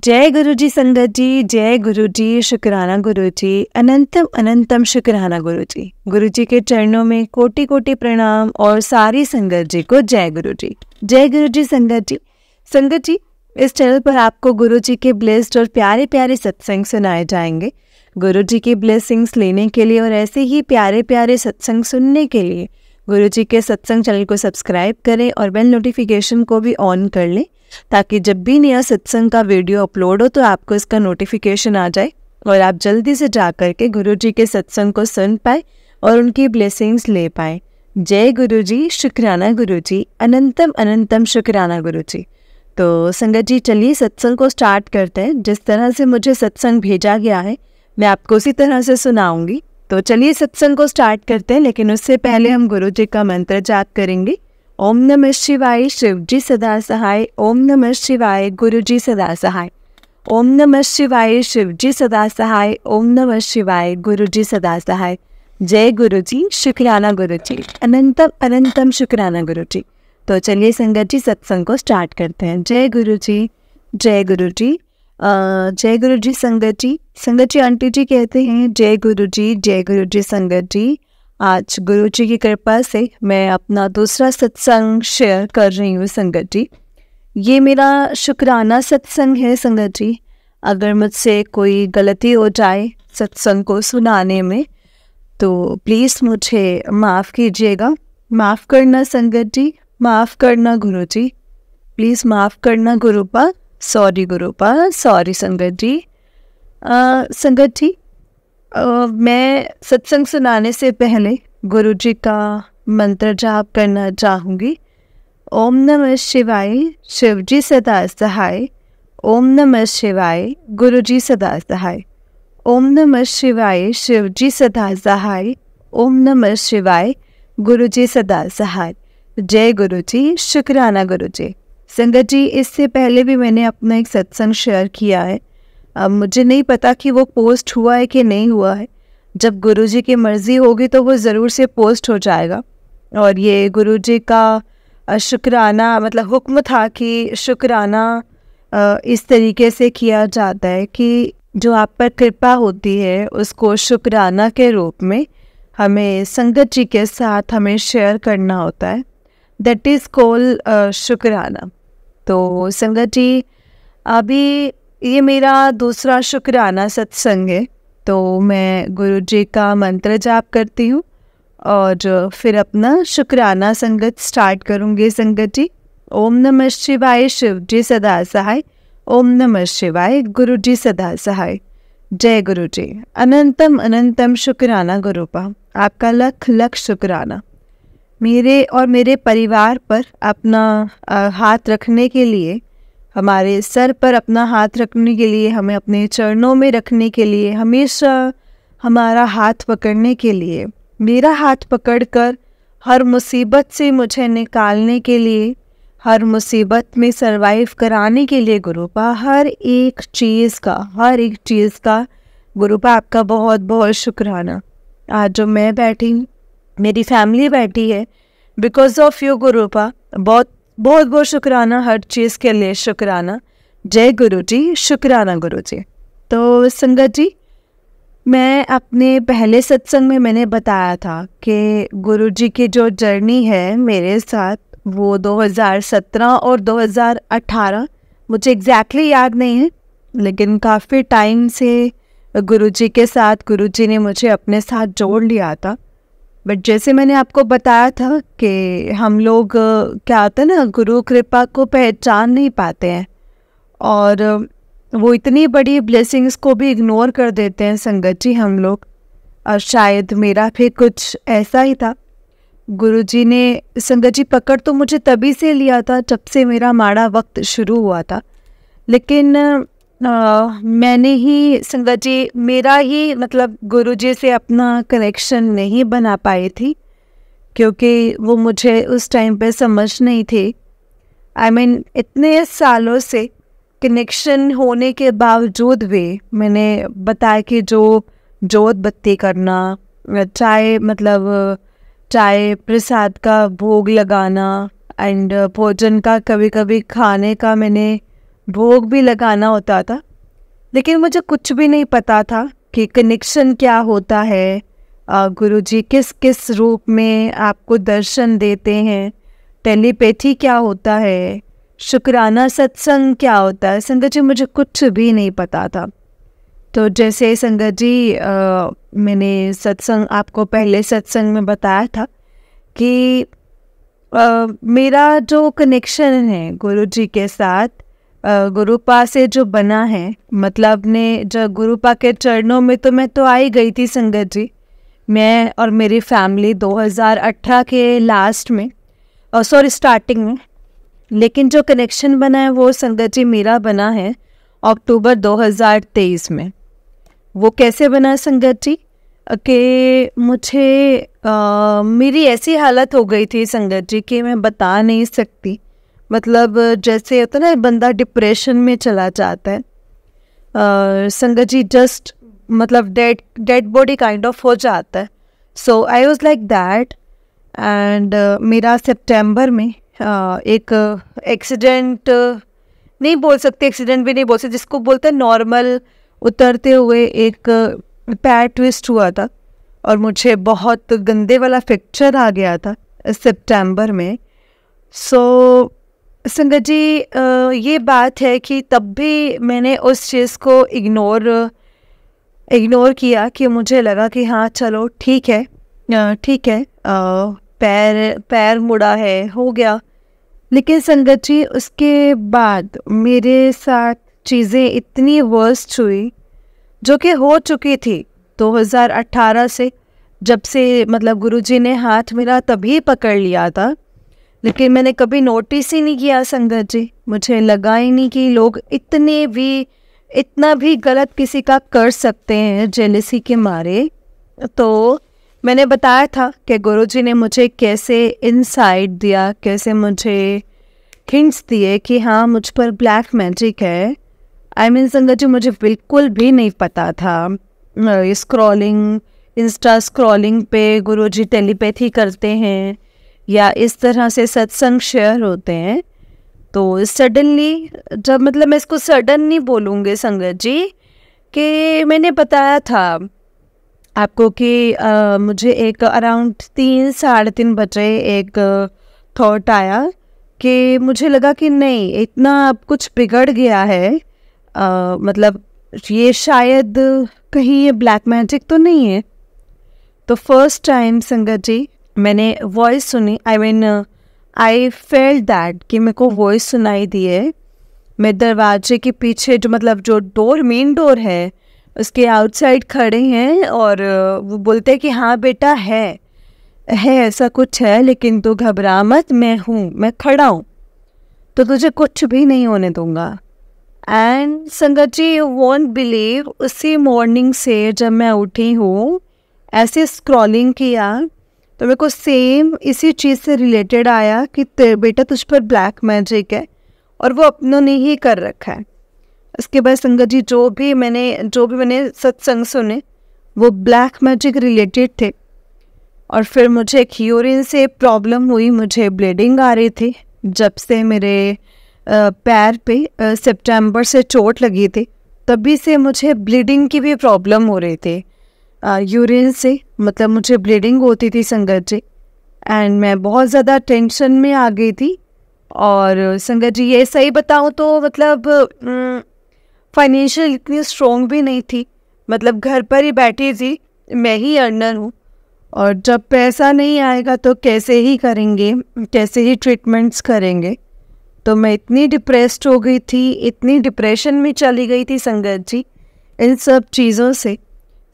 जय गुरु जी संगत जी, जय गुरु जी, शुक्राना गुरु जी, अनंतम अनंतम शुक्राना गुरु जी। गुरु जी के चरणों में कोटि कोटि प्रणाम और सारी संगत जी को जय गुरु जी। जय गुरु जी संगत जी। संगत जी, इस चैनल पर आपको गुरु जी के ब्लेस्ड और प्यारे प्यारे सत्संग सुनाए जाएंगे। गुरु जी की ब्लेसिंग्स लेने के लिए और ऐसे ही प्यारे प्यारे सत्संग सुनने के लिए गुरु जी के सत्संग चैनल को सब्सक्राइब करें और बेल नोटिफिकेशन को भी ऑन कर लें, ताकि जब भी नया सत्संग का वीडियो अपलोड हो तो आपको इसका नोटिफिकेशन आ जाए और आप जल्दी से जा कर के गुरु जी के सत्संग को सुन पाए और उनकी ब्लेसिंग्स ले पाए। जय गुरु जी, शुक्राना गुरु जी, अनंतम अनंतम शुक्राना गुरु जी। तो संगत जी, चलिए सत्संग को स्टार्ट करते हैं। जिस तरह से मुझे सत्संग भेजा गया है मैं आपको उसी तरह से सुनाऊंगी। तो चलिए सत्संग को स्टार्ट करते हैं, लेकिन उससे पहले हम गुरु जी का मंत्र जाप करेंगे। ओम नमः शिवाय, शिव जी सदा सहाय। ओम नमः शिवाय, गुरु जी सदा सहाय। ओम नमः शिवाय, शिव जी सदा सहाय। ओम नमः शिवाय, गुरु जी सदा सहाय। जय गुरु जी, शुक्राना गुरु जी, अनंतम अनंतम शुक्राना गुरु जी। तो चलिए संगत जी सत्संग को स्टार्ट करते हैं। जय गुरु जी, जय गुरु जी। जय गुरु जी संगत जी। संगत जी, आंटी जी कहते हैं जय गुरु जी, जय गुरु जी संगत जी। आज गुरु जी की कृपा से मैं अपना दूसरा सत्संग शेयर कर रही हूँ संगत जी। ये मेरा शुक्राना सत्संग है संगत जी। अगर मुझसे कोई गलती हो जाए सत्संग को सुनाने में तो प्लीज़ मुझे माफ़ कीजिएगा। माफ़ करना संगत जी, माफ़ करना गुरु जी, प्लीज़ माफ़ करना गुरुपा। सॉरी गुरुपा, सॉरी संगत जी। संगत जी, मैं सत्संग सुनाने से पहले गुरु जी का मंत्र जाप करना चाहूँगी। ओम नमः शिवाय, शिव जी सदा सहाय। ओम नमः शिवाय, गुरु जी सदा सहाय। ओम नमः शिवाय, शिव जी सदा सहाय। ओम नमः शिवाय, गुरु जी सदा सहाय। जय गुरु जी, शुक्राना गुरु जी। संगत जी, इससे पहले भी मैंने अपना एक सत्संग शेयर किया है। अब मुझे नहीं पता कि वो पोस्ट हुआ है कि नहीं हुआ है। जब गुरु जी की मर्ज़ी होगी तो वो ज़रूर से पोस्ट हो जाएगा। और ये गुरु जी का शुक्राना, मतलब हुक्म था कि शुक्राना इस तरीके से किया जाता है कि जो आप पर कृपा होती है उसको शुक्राना के रूप में हमें संगत जी के साथ हमें शेयर करना होता है। दैट इज़ कॉल्ड शुक्राना। तो संगत जी, अभी ये मेरा दूसरा शुक्राना सत्संग है। तो मैं गुरु जी का मंत्र जाप करती हूँ और फिर अपना शुक्राना संगत स्टार्ट करूँगी संगत जी। ओम नमः शिवाय, शिव जी सदा सहाय। ओम नमः शिवाय, गुरु जी सदा सहाय। जय गुरु जी, अनंतम अनंतम शुक्राना गुरुपा। आपका लख लख शुक्राना। मेरे और मेरे परिवार पर अपना हाथ रखने के लिए, हमारे सर पर अपना हाथ रखने के लिए, हमें अपने चरणों में रखने के लिए, हमेशा हमारा हाथ पकड़ने के लिए, मेरा हाथ पकड़कर हर मुसीबत से मुझे निकालने के लिए, हर मुसीबत में सरवाइव कराने के लिए गुरुपा, हर एक चीज़ का गुरुपा आपका बहुत बहुत शुक्राना। आज जो मैं बैठी हूँ, मेरी फैमिली बैठी है, बिकॉज ऑफ यू गुरुपा। बहुत बहुत बहुत शुक्राना, हर चीज़ के लिए शुक्राना। जय गुरु जी, शुक्राना गुरु जी। तो संगत जी, मैं अपने पहले सत्संग में मैंने बताया था कि गुरु जी की जो जर्नी है मेरे साथ वो 2017 और 2018, मुझे एग्जैक्टली याद नहीं है, लेकिन काफ़ी टाइम से गुरु जी के साथ गुरु जी ने मुझे अपने साथ जोड़ लिया था। बट जैसे मैंने आपको बताया था कि हम लोग क्या होता है ना, गुरु कृपा को पहचान नहीं पाते हैं और वो इतनी बड़ी ब्लेसिंग्स को भी इग्नोर कर देते हैं संगत जी हम लोग। और शायद मेरा भी कुछ ऐसा ही था। गुरु जी ने संगत जी पकड़ तो मुझे तभी से लिया था जब से मेरा माड़ा वक्त शुरू हुआ था, लेकिन मैंने ही संगत जी, मेरा ही मतलब गुरु जी से अपना कनेक्शन नहीं बना पाई थी, क्योंकि वो मुझे उस टाइम पे समझ नहीं थी। I mean, इतने सालों से कनेक्शन होने के बावजूद भी मैंने बताया कि जो जोत बत्ती करना, चाय प्रसाद का भोग लगाना एंड भोजन का कभी कभी खाने का मैंने भोग भी लगाना होता था, लेकिन मुझे कुछ भी नहीं पता था कि कनेक्शन क्या होता है, गुरुजी किस किस रूप में आपको दर्शन देते हैं, टेलीपैथी क्या होता है, शुक्राना सत्संग क्या होता है। संगत जी मुझे कुछ भी नहीं पता था। तो जैसे संगत जी मैंने सत्संग आपको पहले सत्संग में बताया था कि मेरा जो कनेक्शन है गुरुजी के साथ, गुरुपा से जो बना है, मतलब ने जब गुरुपा के चरणों में तो मैं तो आई गई थी संगत जी, मैं और मेरी फैमिली 2018 के लास्ट में, सॉरी स्टार्टिंग में, लेकिन जो कनेक्शन बना है वो संगत जी मेरा बना है अक्टूबर 2023 में। वो कैसे बना संगत जी कि मुझे मेरी ऐसी हालत हो गई थी संगत जी कि मैं बता नहीं सकती। मतलब जैसे होता ना बंदा डिप्रेशन में चला जाता है, संगत जी जस्ट मतलब डेड बॉडी काइंड ऑफ हो जाता है। So I was like that. And मेरा सितंबर में एक एक्सीडेंट नहीं बोल सकते, एक्सीडेंट भी नहीं बोल सकते, जिसको बोलते हैं नॉर्मल उतरते हुए एक पैर ट्विस्ट हुआ था और मुझे बहुत गंदे वाला फ्रैक्चर आ गया था सितंबर में। सो संगत जी ये बात है कि तब भी मैंने उस चीज़ को इग्नोर किया कि मुझे लगा कि हाँ चलो ठीक है, ठीक है, पैर मुड़ा है, हो गया। लेकिन संगत जी उसके बाद मेरे साथ चीज़ें इतनी वर्स्ट हुई जो कि हो चुकी थी 2018 से, जब से मतलब गुरुजी ने हाथ मेरा तभी पकड़ लिया था, लेकिन मैंने कभी नोटिस ही नहीं किया संगत जी। मुझे लगा ही नहीं कि लोग इतना भी गलत किसी का कर सकते हैं जेलसी के मारे। तो मैंने बताया था कि गुरुजी ने मुझे कैसे इनसाइट दिया, कैसे मुझे हिंट्स दिए कि हाँ मुझ पर ब्लैक मैजिक है। आई मीन संगत जी मुझे बिल्कुल भी नहीं पता था। इंस्टा स्क्रॉलिंग पे गुरुजी टेलीपैथी करते हैं या इस तरह से सत्संग शेयर होते हैं। तो सडनली जब, मतलब मैं इसको सडन नहीं बोलूँगी संगत जी, कि मैंने बताया था आपको कि मुझे एक अराउंड 3-3:30 बजे एक थॉट आया कि मुझे लगा कि नहीं इतना अब कुछ बिगड़ गया है, मतलब ये शायद कहीं ये ब्लैक मैजिक तो नहीं है। तो फर्स्ट टाइम संगत जी मैंने वॉइस सुनी, आई फेल्ट दैट कि मेरे को वॉइस सुनाई दी है। मैं दरवाजे के पीछे जो मतलब जो मेन डोर है उसके आउटसाइड खड़े हैं और वो बोलते हैं कि हाँ बेटा है ऐसा कुछ है, लेकिन तू घबरा मत, मैं खड़ा हूँ, तो तुझे कुछ भी नहीं होने दूंगा। एंड संगत जी यू वॉन्ट बिलीव, उसी मॉर्निंग से जब मैं उठी हूँ ऐसे स्क्रॉलिंग किया तो मेरे को सेम इसी चीज़ से रिलेटेड आया कि बेटा तुझ पर ब्लैक मैजिक है, और वो अपनों ने ही कर रखा है। उसके बाद संगत जी जो भी मैंने सत्संग सुने वो ब्लैक मैजिक रिलेटेड थे। और फिर मुझे एक यूरिन से प्रॉब्लम हुई, मुझे ब्लीडिंग आ रही थी जब से मेरे पैर पे सितंबर से चोट लगी थी, तभी से मुझे ब्लीडिंग की भी प्रॉब्लम हो रही थी, यूरिन से मतलब मुझे ब्लीडिंग होती थी संगत जी। एंड मैं बहुत ज़्यादा टेंशन में आ गई थी। और संगत जी ये सही बताऊँ तो मतलब फाइनेंशियल इतनी स्ट्रॉन्ग भी नहीं थी, मतलब घर पर ही बैठी थी, मैं ही अर्नर हूँ, और जब पैसा नहीं आएगा तो कैसे ही करेंगे, कैसे ही ट्रीटमेंट्स करेंगे। तो मैं इतनी डिप्रेस्ड हो गई थी, इतनी डिप्रेशन में चली गई थी संगत जी, इन सब चीज़ों से,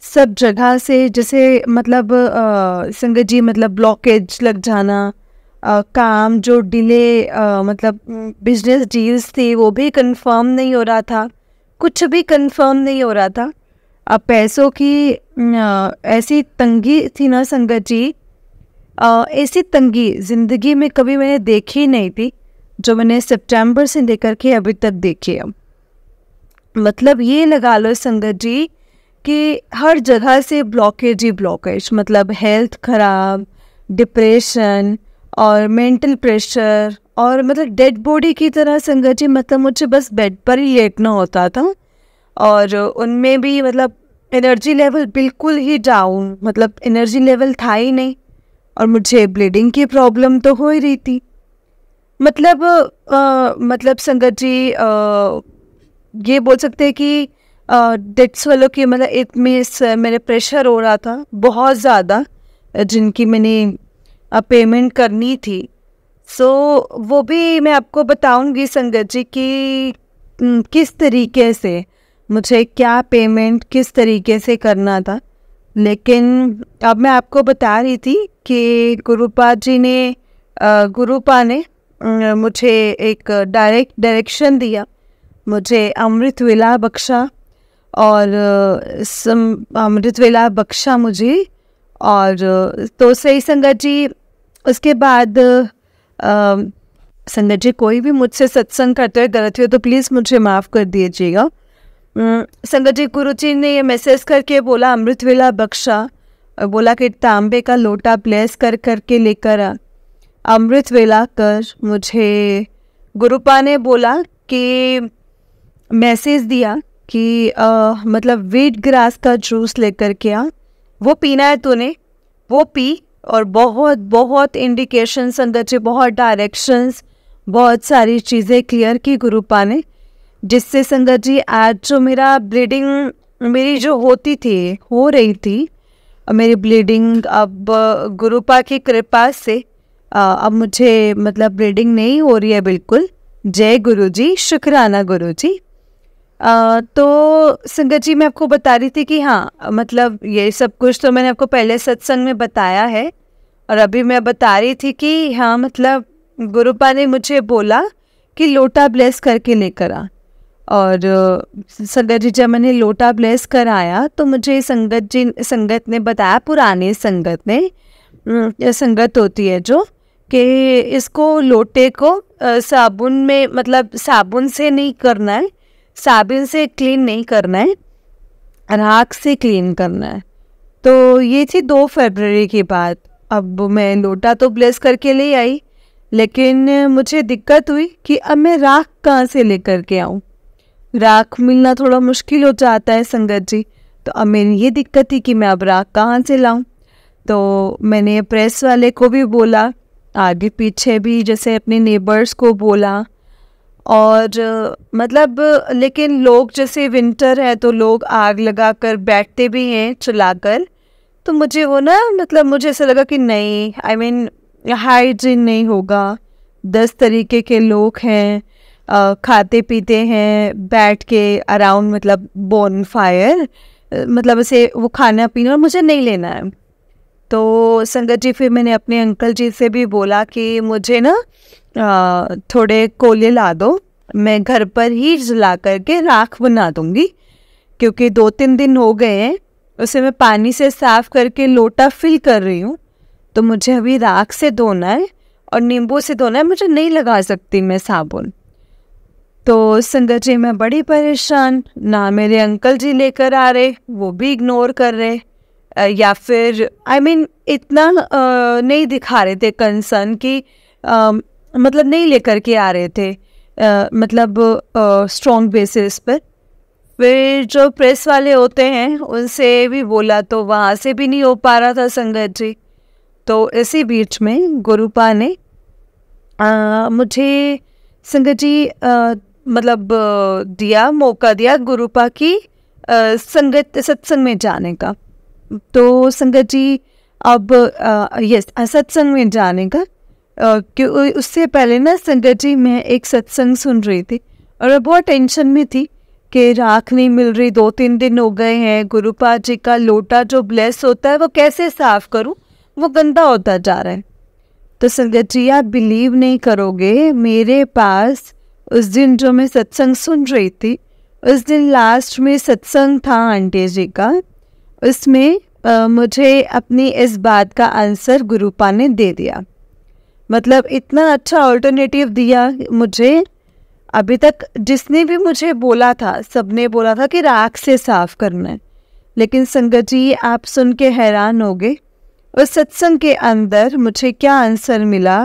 सब जगह से, जैसे मतलब संगत जी मतलब ब्लॉकेज लग जाना, काम जो डिले, मतलब बिजनेस डील्स थी वो भी कंफर्म नहीं हो रहा था, कुछ भी कंफर्म नहीं हो रहा था। अब पैसों की ऐसी तंगी थी ना संगत जी, ऐसी तंगी ज़िंदगी में कभी मैंने देखी नहीं थी जो मैंने सितंबर से लेकर के अभी तक देखी है। मतलब ये लगा लो संगत जी कि हर जगह से ब्लॉकेज ही ब्लॉकेज, मतलब हेल्थ खराब, डिप्रेशन और मेंटल प्रेशर और मतलब डेड बॉडी की तरह संगत जी, मतलब मुझे बस बेड पर ही लेटना होता था। और उनमें भी मतलब एनर्जी लेवल बिल्कुल ही डाउन, मतलब एनर्जी लेवल था ही नहीं। और मुझे ब्लीडिंग की प्रॉब्लम तो हो ही रही थी। मतलब संगत जी ये बोल सकते हैं कि डेथ स्वेलो की मतलब इसमें मेरे प्रेशर हो रहा था बहुत ज़्यादा, जिनकी मैंने पेमेंट करनी थी। सो वो भी मैं आपको बताऊंगी संगत जी कि किस तरीके से मुझे क्या पेमेंट किस तरीके से करना था। लेकिन अब मैं आपको बता रही थी कि गुरुपा ने मुझे एक डायरेक्शन दिया, मुझे अमृत वेला बख्शा। और अमृत वेला बख्शा मुझे। और तो सही संगत जी, उसके बाद संगत जी कोई भी मुझसे सत्संग करते हुए गलती हो तो प्लीज़ मुझे माफ़ कर दीजिएगा। संगत जी, गुरु जी ने ये मैसेज करके बोला अमृत वेला बख्शा, और बोला कि तांबे का लोटा ब्लेस कर करके लेकर आ, अमृत वेला कर। मुझे गुरुपा ने बोला कि मैसेज दिया कि मतलब वीट ग्रास का जूस लेकर के आ, वो पीना है तूने, वो पी। और बहुत बहुत इंडिकेशन संगत जी, बहुत डायरेक्शंस, बहुत सारी चीज़ें क्लियर की गुरुपा ने, जिससे संगत जी आज जो मेरा ब्लीडिंग मेरी जो होती थी हो रही थी, मेरी ब्लीडिंग अब गुरुपा की कृपा से अब मुझे मतलब ब्लीडिंग नहीं हो रही है बिल्कुल। जय गुरु जी, शुक्राना गुरु जी। तो संगत जी मैं आपको बता रही थी कि हाँ, मतलब ये सब कुछ तो मैंने आपको पहले सत्संग में बताया है। और अभी मैं बता रही थी कि हाँ, मतलब गुरुपा ने मुझे बोला कि लोटा ब्लेस करके लेकर आ। और संगत जी जब मैंने लोटा ब्लेस कराया तो मुझे संगत ने बताया, पुरानी संगत ने, संगत होती है जो, कि इसको लोटे को साबुन में, मतलब साबुन से नहीं करना है, साबुन से क्लीन नहीं करना है, राख से क्लीन करना है। तो ये थी 2 फरवरी की बात। अब मैं लोटा तो ब्लेस करके ले आई, लेकिन मुझे दिक्कत हुई कि अब मैं राख कहाँ से लेकर के आऊँ। राख मिलना थोड़ा मुश्किल हो जाता है संगत जी। तो अब मेरी ये दिक्कत थी कि मैं अब राख कहाँ से लाऊं। तो मैंने प्रेस वाले को भी बोला, आगे पीछे भी, जैसे अपने नेबर्स को बोला। और मतलब लेकिन लोग, जैसे विंटर है तो लोग आग लगा कर बैठते भी हैं चलाकर। तो मुझे वो ना, मतलब मुझे ऐसा लगा कि नहीं, आई मीन हाइजीन नहीं होगा। 10 तरीके के लोग हैं, खाते पीते हैं बैठ के अराउंड, मतलब बोन फायर, मतलब ऐसे वो खाना पीना, और मुझे नहीं लेना है। तो संगत जी फिर मैंने अपने अंकल जी से भी बोला कि मुझे ना थोड़े कोले ला दो, मैं घर पर ही जला करके राख बना दूंगी, क्योंकि 2-3 दिन हो गए हैं उसे मैं पानी से साफ करके लोटा फिल कर रही हूँ। तो मुझे अभी राख से धोना है और नींबू से धोना है, मुझे नहीं लगा सकती मैं साबुन। तो संगत जी मैं बड़ी परेशान, ना मेरे अंकल जी लेकर आ रहे, वो भी इग्नोर कर रहे, या फिर आई मीन इतना नहीं दिखा रहे थे कंसर्न कि मतलब नहीं लेकर के आ रहे थे, मतलब स्ट्रॉन्ग बेसिस पर। फिर जो प्रेस वाले होते हैं उनसे भी बोला तो वहाँ से भी नहीं हो पा रहा था संगत जी। तो इसी बीच में गुरुपा ने मुझे संगत जी मतलब मौका दिया गुरुपा की सत्संग में जाने का। तो संगत जी अब सत्संग में जाने का, क्यों उससे पहले ना संगत जी मैं एक सत्संग सुन रही थी और मैं बहुत टेंशन में थी कि राख नहीं मिल रही, 2-3 दिन हो गए हैं। गुरुपा जी का लोटा जो ब्लेस होता है वो कैसे साफ करूं, वो गंदा होता जा रहा है। तो संगत जी आप बिलीव नहीं करोगे, मेरे पास उस दिन जो मैं सत्संग सुन रही थी, उस दिन लास्ट में सत्संग था आंटी जी का, उसमें मुझे अपनी इस बात का आंसर गुरुपा ने दे दिया। मतलब इतना अच्छा ऑल्टरनेटिव दिया मुझे। अभी तक जिसने भी मुझे बोला था, सबने बोला था कि राख से साफ करना है, लेकिन संगत जी आप सुन के हैरान होगे, उस सत्संग के अंदर मुझे क्या आंसर मिला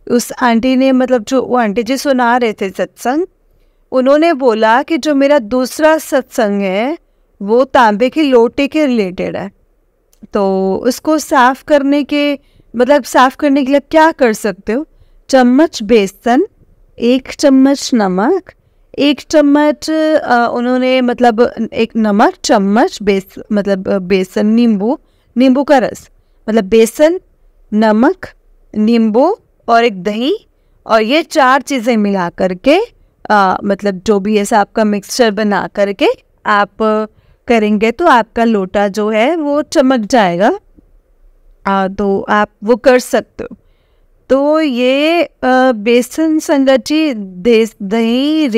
उस आंटी ने मतलब जो वो आंटी जी सुना रहे थे सत्संग, उन्होंने बोला कि जो मेरा दूसरा सत्संग है वो तांबे की लोटे के रिलेटेड है, तो उसको साफ करने के मतलब साफ करने के लिए क्या कर सकते हो? चम्मच बेसन, 1 चम्मच नमक, 1 चम्मच उन्होंने मतलब एक नमक, चम्मच बेसन, नींबू का रस, मतलब बेसन, नमक, नींबू और एक दही, और ये 4 चीज़ें मिला करके मतलब जो भी ऐसा आपका मिक्सचर बना करके आप करेंगे तो आपका लोटा जो है वो चमक जाएगा। तो आप वो कर सकते हो। तो ये बेसन संगत जी दही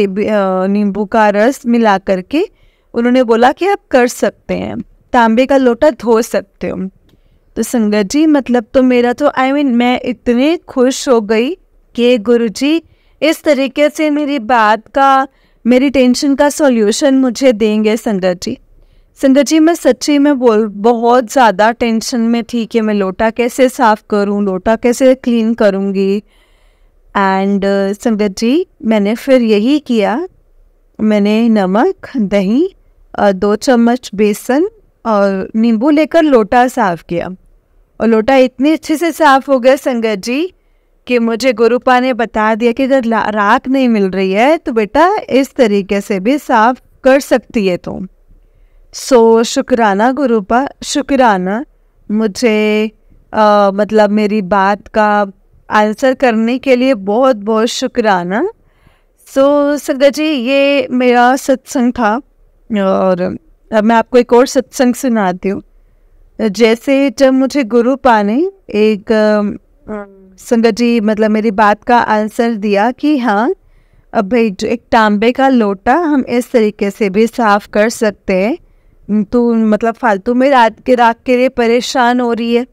नींबू का रस मिला करके उन्होंने बोला कि आप कर सकते हैं, तांबे का लोटा धो सकते हो। तो संगत जी मतलब तो मेरा तो मैं इतने खुश हो गई कि गुरुजी इस तरीके से मेरी टेंशन का सॉल्यूशन मुझे देंगे। संगत जी मैं सच्ची में बहुत ज़्यादा टेंशन में थी कि मैं लोटा कैसे साफ़ करूं, लोटा कैसे क्लीन करूंगी। एंड संगत जी मैंने फिर यही किया, मैंने नमक, दही, 2 चम्मच बेसन और नींबू लेकर लोटा साफ़ किया, और लोटा इतनी अच्छे से साफ़ हो गया संगत जी कि मुझे गुरुपा ने बता दिया कि अगर राख नहीं मिल रही है तो बेटा इस तरीके से भी साफ़ कर सकती है तुम। सो शुक्राना गुरुपा, शुक्राना मुझे मतलब मेरी बात का आंसर करने के लिए बहुत बहुत शुक्राना। सो संगत जी ये मेरा सत्संग था, और अब मैं आपको एक और सत्संग सुनाती हूँ। जैसे जब मुझे गुरुपा ने एक संगत जी मतलब मेरी बात का आंसर दिया कि हाँ अब भाई जो एक तांबे का लोटा हम इस तरीके से भी साफ़ कर सकते हैं, तो मतलब फालतू में रात के लिए परेशान हो रही है।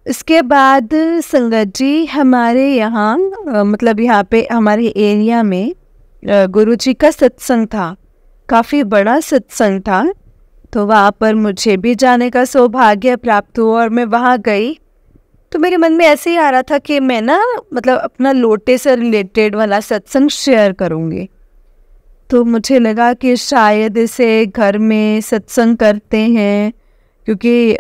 इसके बाद संगत जी हमारे यहाँ मतलब यहाँ पे हमारे एरिया में गुरुजी का सत्संग था, काफ़ी बड़ा सत्संग था, तो वहाँ पर मुझे भी जाने का सौभाग्य प्राप्त हुआ और मैं वहाँ गई। तो मेरे मन में ऐसे ही आ रहा था कि मैं ना मतलब अपना लोटे से रिलेटेड वाला सत्संग शेयर करूँगी। तो मुझे लगा कि शायद इसे घर में सत्संग करते हैं, क्योंकि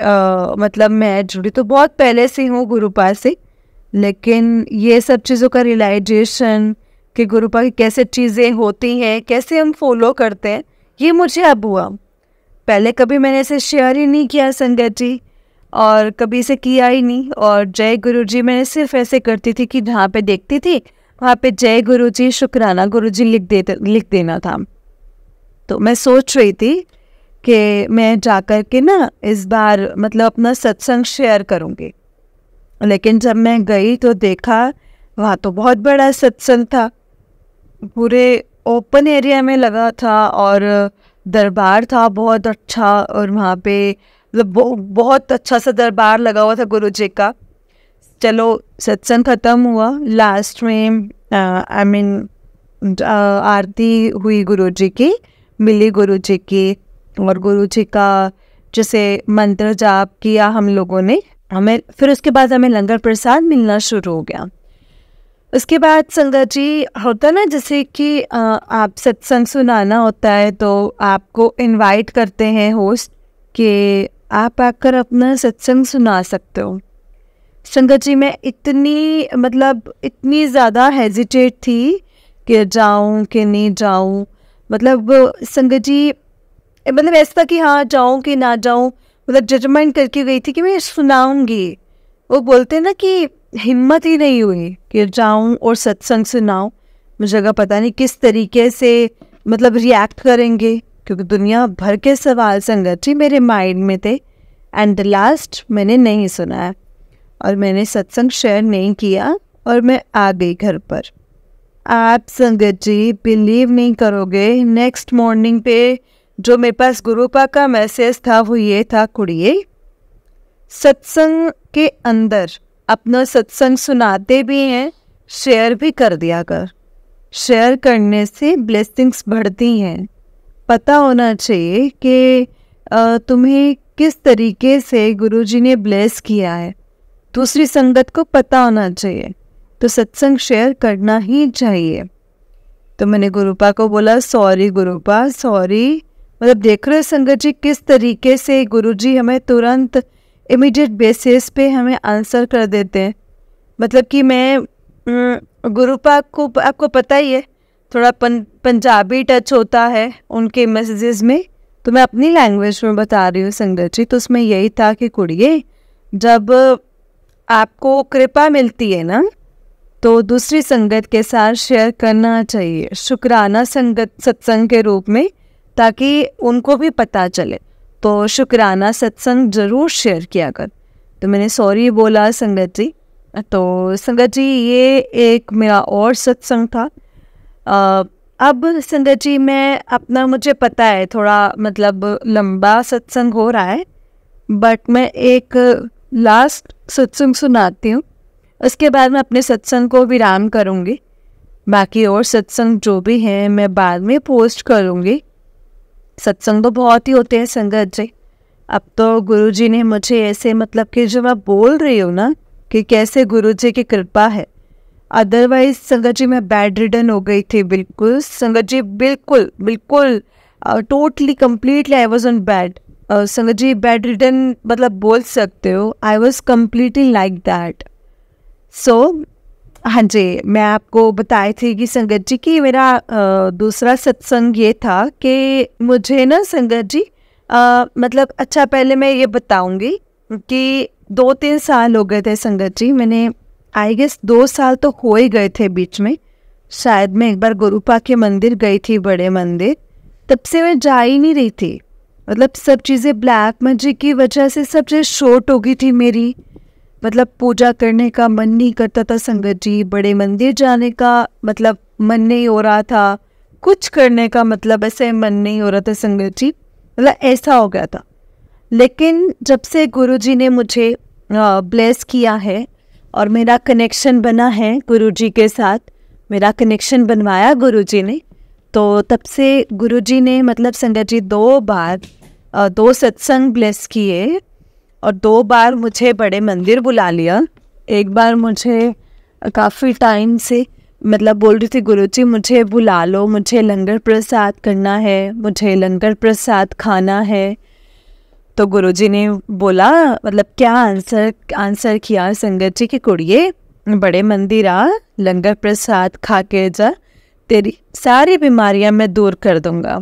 मतलब मैं जुड़ी तो बहुत पहले से हूँ गुरुपा से, लेकिन ये सब चीज़ों का रियलाइजेशन कि गुरुपा की कैसे चीज़ें होती हैं, कैसे हम फॉलो करते हैं, ये मुझे अब हुआ। पहले कभी मैंने इसे शेयर ही नहीं किया संगत जी, और कभी इसे किया ही नहीं। और जय गुरु जी मैंने सिर्फ ऐसे करती थी कि जहाँ पे देखती थी वहाँ पे जय गुरु जी, शुक्राना गुरु जी लिख देना था। तो मैं सोच रही थी कि मैं जाकर के ना इस बार मतलब अपना सत्संग शेयर करूँगी, लेकिन जब मैं गई तो देखा वहाँ तो बहुत बड़ा सत्संग था, पूरे ओपन एरिया में लगा था, और दरबार था बहुत अच्छा, और वहाँ पे मतलब बहुत अच्छा सा दरबार लगा हुआ था गुरु जी का। चलो सत्संग ख़त्म हुआ, लास्ट में आरती हुई गुरु जी की, मिली गुरु जी की, और गुरु जी का जैसे मंत्र जाप किया हम लोगों ने, फिर उसके बाद हमें लंगर प्रसाद मिलना शुरू हो गया। उसके बाद संगत जी होता ना जैसे कि आप सत्संग सुनाना होता है तो आपको इनवाइट करते हैं होस्ट कि आप आकर अपना सत्संग सुना सकते हो। संगत जी मैं इतनी ज़्यादा हेजिटेट थी कि जाऊं कि नहीं जाऊं, मतलब संगत जी मतलब ऐसा कि हाँ जाऊं कि ना जाऊं, मतलब जजमेंट करके गई थी कि मैं सुनाऊंगी। वो बोलते ना कि हिम्मत ही नहीं हुई कि जाऊं और सत्संग सुनाऊं। मुझे लगा पता नहीं किस तरीके से मतलब रिएक्ट करेंगे, क्योंकि दुनिया भर के सवाल संगत जी मेरे माइंड में थे। एंड द लास्ट मैंने नहीं सुना और मैंने सत्संग शेयर नहीं किया और मैं आ गई घर पर। आप संगत जी बिलीव नहीं करोगे, नेक्स्ट मॉर्निंग पे जो मेरे पास गुरुपा का मैसेज था वो ये था, कुड़िए सत्संग के अंदर अपना सत्संग सुनाते भी हैं, शेयर भी कर दिया कर। शेयर करने से ब्लेसिंग्स बढ़ती हैं। पता होना चाहिए कि तुम्हें किस तरीके से गुरुजी ने ब्लेस किया है। दूसरी संगत को पता होना चाहिए तो सत्संग शेयर करना ही चाहिए। तो मैंने गुरुपा को बोला सॉरी गुरुपा सॉरी। मतलब देख रहे हो संगत जी किस तरीके से गुरुजी हमें तुरंत इमीडिएट बेसिस पे हमें आंसर कर देते हैं। मतलब कि मैं गुरुपा को आपको पता ही है थोड़ा पंजाबी टच होता है उनके मैसेजेस में, तो मैं अपनी लैंग्वेज में बता रही हूँ संगत जी। तो उसमें यही था कि कुड़िए जब आपको कृपा मिलती है ना तो दूसरी संगत के साथ शेयर करना चाहिए, शुक्राना संगत सत्संग के रूप में, ताकि उनको भी पता चले। तो शुक्राना सत्संग ज़रूर शेयर किया कर। तो मैंने सॉरी बोला संगत जी। तो संगत जी ये एक मेरा और सत्संग था। अब संगत जी मैं अपना, मुझे पता है थोड़ा मतलब लंबा सत्संग हो रहा है, बट मैं एक लास्ट सत्संग सुनाती हूँ, उसके बाद मैं अपने सत्संग को विराम करूँगी। बाकी और सत्संग जो भी हैं मैं बाद में पोस्ट करूँगी। सत्संग तो बहुत ही होते हैं संगत जी। अब तो गुरुजी ने मुझे ऐसे, मतलब कि जो मैं बोल रही हूँ ना कि कैसे गुरुजी की कृपा है, अदरवाइज संगत जी मैं बेड रिडन हो गई थी। बिल्कुल संगत जी, बिल्कुल बिल्कुल totally completely I was on bed. Sangat ji bedridden मतलब बोल सकते हो, I was completely like that. So हाँ जी, मैं आपको बताई थी कि संगत जी की मेरा दूसरा सत्संग ये था कि मुझे ना संगत जी मतलब अच्छा पहले मैं ये बताऊंगी कि 2-3 साल हो गए थे संगत जी, मैंने आई गेस 2 साल तो हो ही गए थे बीच में। शायद मैं एक बार गुरुपा के मंदिर गई थी, बड़े मंदिर, तब से मैं जा ही नहीं रही थी। मतलब सब चीज़ें ब्लैक मैजिक की वजह से सब चीज़ शॉर्ट हो गई थी मेरी। मतलब पूजा करने का मन नहीं करता था संगत जी, बड़े मंदिर जाने का मतलब मन नहीं हो रहा था, कुछ करने का मतलब ऐसे मन नहीं हो रहा था संगत जी, मतलब ऐसा हो गया था। लेकिन जब से गुरुजी ने मुझे ब्लेस किया है और मेरा कनेक्शन बना है गुरुजी के साथ, मेरा कनेक्शन बनवाया गुरुजी ने, तो तब से गुरुजी ने मतलब संगत जी 2 बार 2 सत्संग ब्लेस किए और 2 बार मुझे बड़े मंदिर बुला लिया। एक बार मुझे काफ़ी टाइम से मतलब बोल रही थी गुरुजी मुझे बुला लो, मुझे लंगर प्रसाद करना है, मुझे लंगर प्रसाद खाना है। तो गुरुजी ने बोला मतलब क्या आंसर किया संगत जी की कुड़िए बड़े मंदिर आ, लंगर प्रसाद खा के जा, तेरी सारी बीमारियां मैं दूर कर दूंगा।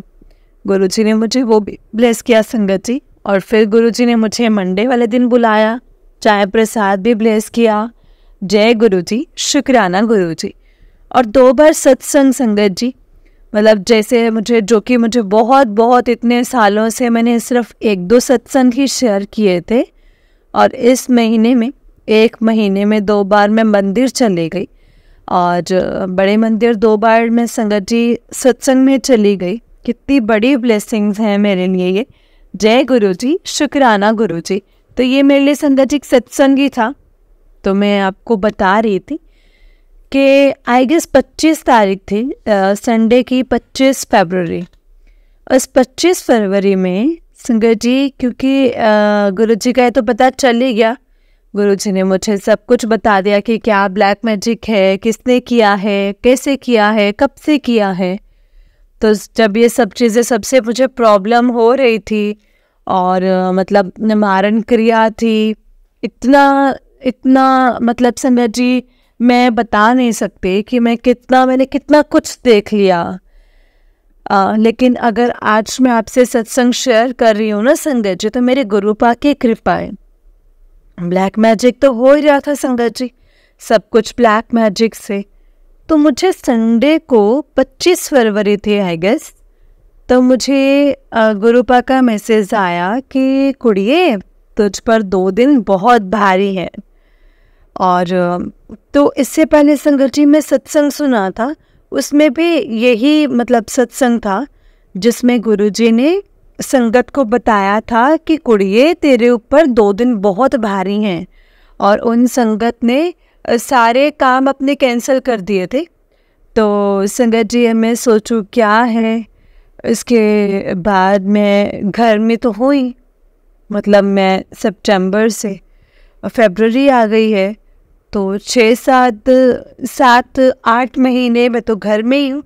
गुरुजी ने मुझे वो भी ब्लेस किया संगत जी। और फिर गुरुजी ने मुझे मंडे वाले दिन बुलाया, चाय प्रसाद भी ब्लेस किया। जय गुरुजी, शुक्राना गुरुजी। और 2 बार सत्संग संगत जी, मतलब जैसे मुझे, जो कि मुझे बहुत बहुत इतने सालों से मैंने सिर्फ 1-2 सत्संग ही शेयर किए थे, और इस महीने में 1 महीने में 2 बार मैं मंदिर चली गई और बड़े मंदिर 2 बार मैं संगत जी सत्संग में चली गई। कितनी बड़ी ब्लेसिंग्स हैं मेरे लिए ये। जय गुरुजी, शुक्राना गुरुजी। तो ये मेरे लिए संगत जी सत्संग ही था। तो मैं आपको बता रही थी कि आई गेस 25 तारीख थी संडे की, 25 फरवरी। उस 25 फरवरी में संगत जी, क्योंकि गुरुजी का ये तो पता चल ही गया, गुरुजी ने मुझे सब कुछ बता दिया कि क्या ब्लैक मैजिक है, किसने किया है, कैसे किया है, कब से किया है। तो जब ये सब चीज़ें, सबसे मुझे प्रॉब्लम हो रही थी और मतलब निवारण क्रिया थी, इतना मतलब संगत जी मैं बता नहीं सकती कि मैंने कितना कुछ देख लिया। लेकिन अगर आज मैं आपसे सत्संग शेयर कर रही हूँ ना संगत जी, तो मेरे गुरुपा की कृपा है। ब्लैक मैजिक तो हो ही रहा था संगत जी, सब कुछ ब्लैक मैजिक से। तो मुझे संडे को 25 फरवरी थी आई गेस, तो मुझे गुरुपा का मैसेज आया कि कुड़िए तुझ पर 2 दिन बहुत भारी है। और तो इससे पहले संगत जी मैं सत्संग सुना था, उसमें भी यही मतलब सत्संग था जिसमें गुरुजी ने संगत को बताया था कि कुड़िए तेरे ऊपर 2 दिन बहुत भारी हैं, और उन संगत ने सारे काम अपने कैंसिल कर दिए थे। तो संगत जी मैं सोचूं क्या है। इसके बाद मैं घर में तो हुई, मतलब मैं सितंबर से फरवरी आ गई है, तो 6-7-8 महीने मैं तो घर में ही हूँ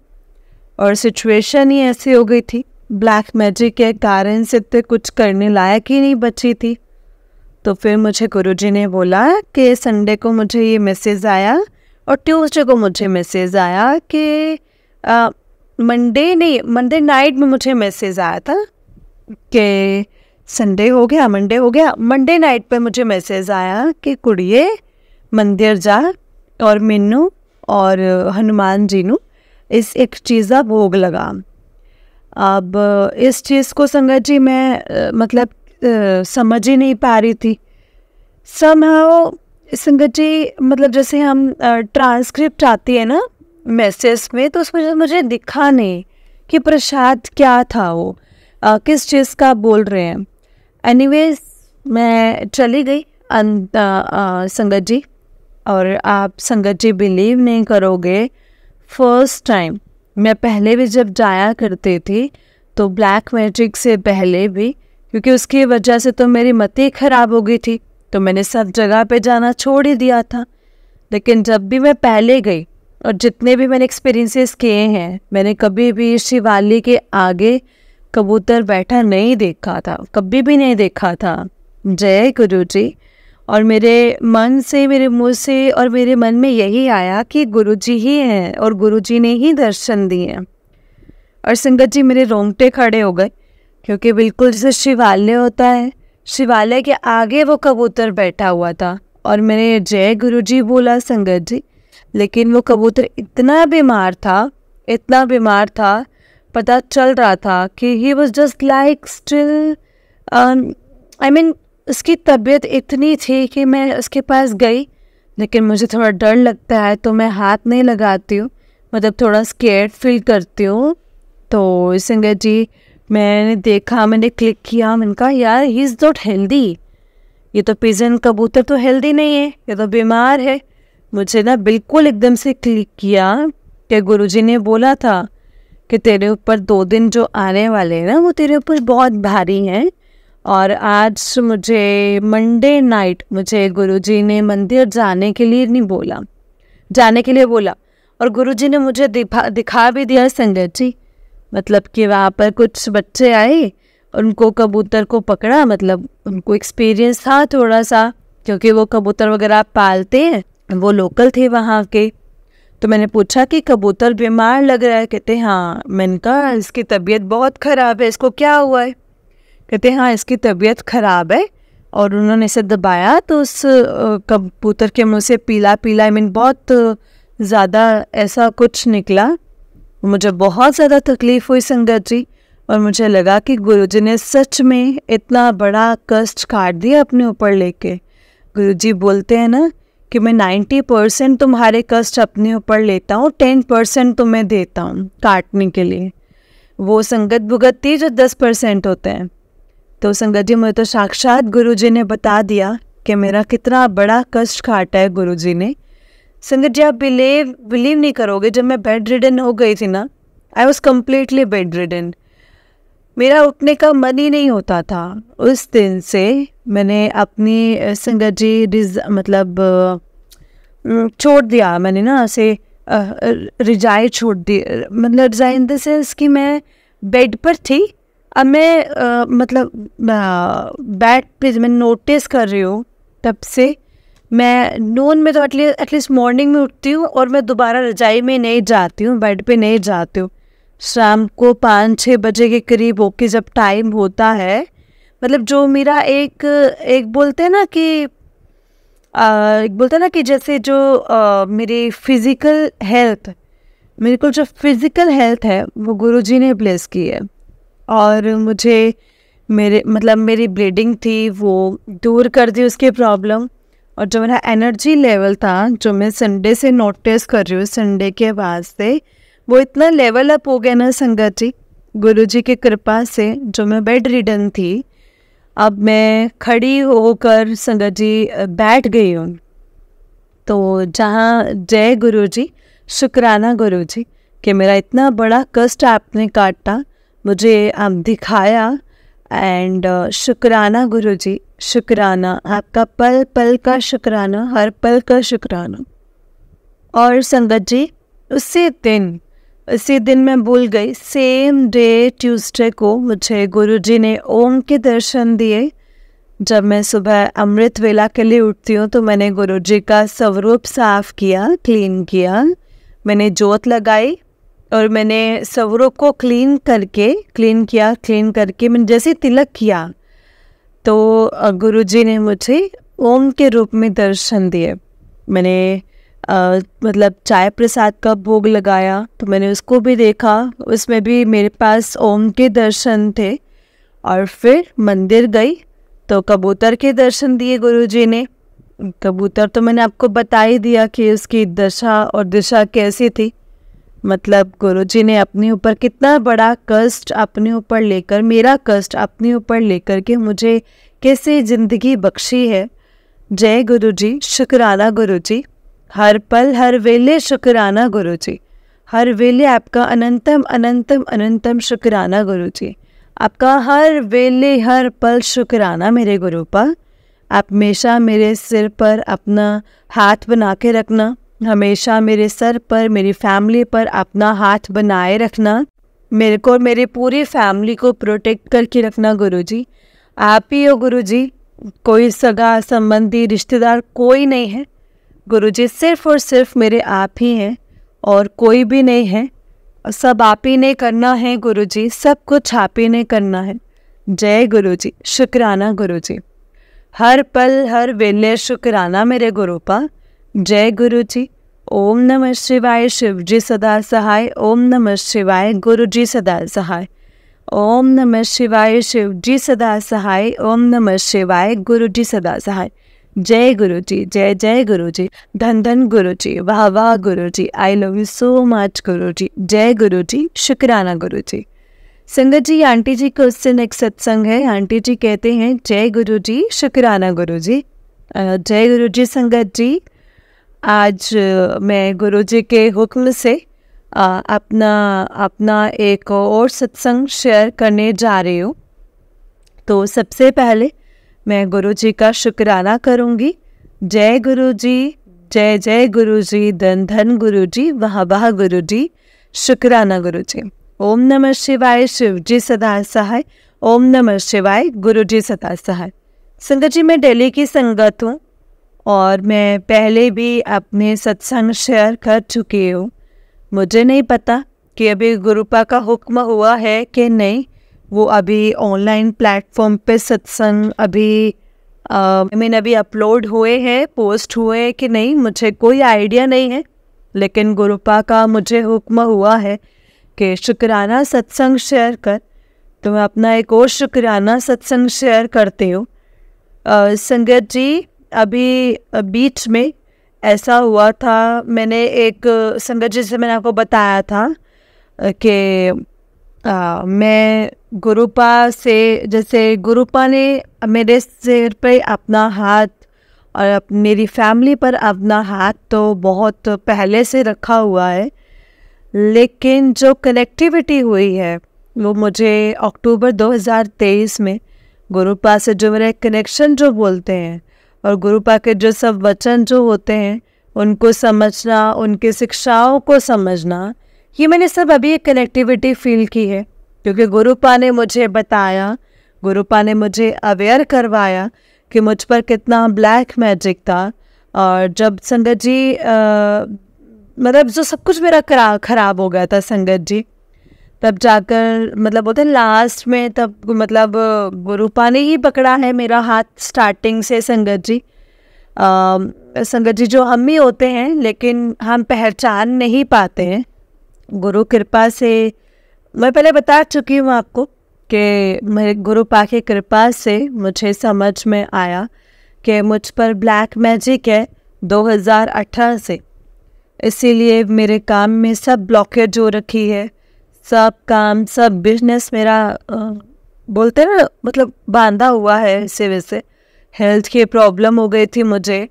और सिचुएशन ही ऐसी हो गई थी, ब्लैक मैजिक के कारण से तो कुछ करने लायक ही नहीं बची थी। तो फिर मुझे गुरुजी ने बोला कि संडे को मुझे ये मैसेज आया और ट्यूसडे को मुझे मैसेज आया कि मंडे नाइट में मुझे मैसेज आया था कि संडे हो गया, मंडे नाइट पे मुझे मैसेज आया कि कुड़िए मंदिर जा और मैनू और हनुमान जी नू इस एक चीज़ का भोग लगा। अब इस चीज़ को संगत जी मैं मतलब समझ ही नहीं पा रही थी। समहाउ संगत जी मतलब जैसे हम ट्रांसक्रिप्ट आती है ना मैसेज में, तो उसमें मुझे दिखा नहीं कि प्रसाद क्या था, वो किस चीज़ का बोल रहे हैं। एनीवेज मैं चली गई संगत जी, और आप संगत जी बिलीव नहीं करोगे, फर्स्ट टाइम मैं पहले भी जब जाया करती थी तो ब्लैक मैजिक से पहले भी, क्योंकि उसकी वजह से तो मेरी मति ही ख़राब हो गई थी, तो मैंने सब जगह पे जाना छोड़ ही दिया था। लेकिन जब भी मैं पहले गई और जितने भी मैंने एक्सपीरियंसेस किए हैं, मैंने कभी भी शिवाली के आगे कबूतर बैठा नहीं देखा था, कभी भी नहीं देखा था। जय गुरुजी। और मेरे मन से, मेरे मुंह से और मेरे मन में यही आया कि गुरुजी ही हैं और गुरुजी ने ही दर्शन दिए हैं। और संगत जी मेरे रोंगटे खड़े हो गए, क्योंकि बिल्कुल जैसे शिवालय होता है, शिवालय के आगे वो कबूतर बैठा हुआ था और मैंने जय गुरुजी बोला संगत जी, लेकिन वो कबूतर इतना बीमार था, पता चल रहा था कि he was just like still, I mean उसकी तबीयत इतनी थी कि मैं उसके पास गई, लेकिन मुझे थोड़ा डर लगता है तो मैं हाथ नहीं लगाती हूँ, मतलब थोड़ा स्केर्ड फील करती हूँ। तो संगत जी मैंने देखा, मैंने क्लिक किया, मैंने कहा यार ही इज़ नॉट हेल्दी, ये तो पिजन कबूतर तो हेल्दी नहीं है, ये तो बीमार है। मुझे ना बिल्कुल एकदम से क्लिक किया कि गुरुजी ने बोला था कि तेरे ऊपर 2 दिन जो आने वाले हैं ना वो तेरे ऊपर बहुत भारी हैं। और आज मुझे मंडे नाइट मुझे गुरुजी ने मंदिर जाने के लिए बोला और गुरुजी ने मुझे दिखा भी दिया संगत जी, मतलब कि वहाँ पर कुछ बच्चे आए, उनको कबूतर को पकड़ा, मतलब उनको एक्सपीरियंस था थोड़ा सा, क्योंकि वो कबूतर वगैरह पालते हैं, वो लोकल थे वहाँ के। तो मैंने पूछा कि कबूतर बीमार लग रहा है, कहते हाँ। मैंने कहा इसकी तबीयत बहुत ख़राब है, इसको क्या हुआ है? कहते हाँ इसकी तबीयत ख़राब है। और उन्होंने इसे दबाया तो उस कबूतर के मुंह से पीला आई मीन बहुत ज़्यादा ऐसा कुछ निकला। मुझे बहुत ज़्यादा तकलीफ़ हुई संगत जी, और मुझे लगा कि गुरुजी ने सच में इतना बड़ा कष्ट काट दिया अपने ऊपर लेके। गुरुजी बोलते हैं ना कि मैं 90% तुम्हारे कष्ट अपने ऊपर लेता हूँ, 10% तुम्हें देता हूँ काटने के लिए। वो संगत भुगतती जो 10% होते हैं। तो संगत जी मुझे तो साक्षात गुरुजी ने बता दिया कि मेरा कितना बड़ा कष्ट काटा है गुरुजी ने। संगत जी आप बिलीव नहीं करोगे, जब मैं बेड रिडन हो गई थी ना, आई वॉज कम्प्लीटली बेड रिडन, मेरा उठने का मन ही नहीं होता था। उस दिन से मैंने अपनी संगत जी मतलब छोड़ दिया, मैंने ना ऐसे रिजाई छोड़ दी, मतलब रिजाई इन द सेंस कि मैं बेड पर थी, अब मैं मतलब बेड पे मैं नोटिस कर रही हूँ तब से मैं नून में तो एटलीस्ट मॉर्निंग में उठती हूँ और मैं दोबारा रजाई में नहीं जाती हूँ, बेड पे नहीं जाती हूँ। शाम को 5-6 बजे के करीब होके जब टाइम होता है, मतलब जो मेरा एक बोलते हैं ना कि जैसे जो मेरी फिज़िकल हेल्थ, मेरे को जो फिज़िकल हेल्थ है वो गुरुजी ने ब्लेस की है, और मुझे मेरी ब्लीडिंग थी वो दूर कर दी उसकी प्रॉब्लम। और जो मेरा एनर्जी लेवल था, जो मैं संडे से नोटिस कर रही हूँ, संडे के बाद से वो इतना लेवल अप हो गया ना संगत जी, गुरुजी की कृपा से। जो मैं बेड रिडन थी, अब मैं खड़ी होकर संगत जी बैठ गई हूँ। तो जहाँ जय गुरुजी, शुक्राना गुरुजी कि मेरा इतना बड़ा कष्ट आपने काटा, मुझे आप दिखाया, एंड शुक्राना गुरुजी, शुक्राना, आपका पल पल का शुक्राना, हर पल का शुक्राना। और संगत जी, उसी दिन मैं भूल गई, सेम डे ट्यूसडे को मुझे गुरुजी ने ओम के दर्शन दिए। जब मैं सुबह अमृत वेला के लिए उठती हूँ तो मैंने गुरुजी का स्वरूप साफ किया, क्लीन किया, मैंने जोत लगाई और मैंने स्वरूप को क्लीन करके मैंने जैसे तिलक किया तो गुरुजी ने मुझे ओम के रूप में दर्शन दिए। मैंने मतलब चाय प्रसाद का भोग लगाया तो मैंने उसको भी देखा, उसमें भी मेरे पास ओम के दर्शन थे। और फिर मंदिर गई तो कबूतर के दर्शन दिए गुरुजी ने। कबूतर तो मैंने आपको बता ही दिया कि उसकी दशा और दिशा कैसी थी। मतलब गुरुजी ने अपने ऊपर कितना बड़ा कष्ट अपने ऊपर लेकर, मेरा कष्ट अपने ऊपर लेकर के मुझे कैसे ज़िंदगी बख्शी है। जय गुरुजी, शुक्राना गुरुजी, हर पल हर वेले शुक्राना गुरुजी, हर वेले आपका अनंतम अनंतम अनंतम शुक्राना गुरुजी, आपका हर वेले हर पल शुक्राना मेरे गुरुपा। आप हमेशा मेरे सिर पर अपना हाथ बना के रखना, हमेशा मेरे सर पर, मेरी फैमिली पर अपना हाथ बनाए रखना, मेरे को और मेरी पूरी फैमिली को प्रोटेक्ट करके रखना गुरुजी। आप ही हो गुरुजी, कोई सगा संबंधी रिश्तेदार कोई नहीं है गुरुजी, सिर्फ और सिर्फ मेरे आप ही हैं और कोई भी नहीं है। सब आप ही ने करना है गुरुजी, सब कुछ आप ही ने करना है। जय गुरुजी, शुक्राना गुरुजी, हर पल हर वेले शुक्राना मेरे गुरुपा। जय गुरुजी, ओम नमः शिवाय, शिवजी सदा सहाय, ओम नमः शिवाय, गुरुजी सदा सहाय, ओम नमः शिवाय, शिवजी सदा सहाय, ओम नमः शिवाय, गुरुजी सदा सहाय। जय गुरुजी, जय जय गुरुजी, धन धन गुरुजी, वाह वाह Guruji, I love you so much Guruji. जय गुरुजी, शुक्राना गुरुजी। संगत जी, आंटी जी का उससे नेक्स्ट सत्संग है। आंटी जी कहते हैं जय गुरुजी, शुक्राना गुरुजी। जय गुरुजी। संगत जी, आज मैं गुरुजी के हुक्म से अपना एक और सत्संग शेयर करने जा रही हूँ। तो सबसे पहले मैं गुरुजी का शुक्राना करूँगी। जय गुरुजी, जय जय गुरुजी, धन धन गुरुजी, वाह वाह गुरुजी, शुक्राना गुरुजी। ओम नमः शिवाय, शिवजी सदा सहाय, ओम नमः शिवाय, गुरुजी सदा सहाय। संगत जी, मैं दिल्ली की संगत हूँ और मैं पहले भी अपने सत्संग शेयर कर चुकी हूँ। मुझे नहीं पता कि अभी गुरुपा का हुक्म हुआ है कि नहीं। वो अभी ऑनलाइन प्लेटफॉर्म पे सत्संग अभी अभी अपलोड हुए हैं, पोस्ट हुए कि नहीं, मुझे कोई आइडिया नहीं है। लेकिन गुरुपा का मुझे हुक्म हुआ है कि शुक्राना सत्संग शेयर कर, तो मैं अपना एक और शुक्राना सत्संग शेयर करती हूँ। संगत जी, अभी बीच में ऐसा हुआ था, मैंने एक संगत जी से मैंने आपको बताया था कि मैं गुरुपा से, जैसे गुरुपा ने मेरे सिर पे अपना हाथ और मेरी फैमिली पर अपना हाथ तो बहुत पहले से रखा हुआ है, लेकिन जो कनेक्टिविटी हुई है वो मुझे अक्टूबर 2023 में गुरुपा से जो मेरा कनेक्शन जो बोलते हैं और गुरुपा के जो सब वचन जो होते हैं उनको समझना, उनकी शिक्षाओं को समझना, ये मैंने सब अभी एक कनेक्टिविटी फील की है। क्योंकि गुरुपा ने मुझे बताया, गुरुपा ने मुझे अवेयर करवाया कि मुझ पर कितना ब्लैक मैजिक था। और जब संगत जी मतलब जो सब कुछ मेरा खराब हो गया था संगत जी, तब जाकर मतलब बोलते लास्ट में, तब मतलब गुरुपा ने ही पकड़ा है मेरा हाथ स्टार्टिंग से। संगत जी, संगत जी, जो हम ही होते हैं लेकिन हम पहचान नहीं पाते हैं। गुरु कृपा से, मैं पहले बता चुकी हूँ आपको कि मेरे गुरुपा की कृपा से मुझे समझ में आया कि मुझ पर ब्लैक मैजिक है 2018 से। इसीलिए मेरे काम में सब ब्लॉकेज हो रखी है, सब काम, सब बिजनेस मेरा बोलते हैं ना, मतलब बांधा हुआ है। इसी वजह से हेल्थ की प्रॉब्लम हो गई थी मुझे,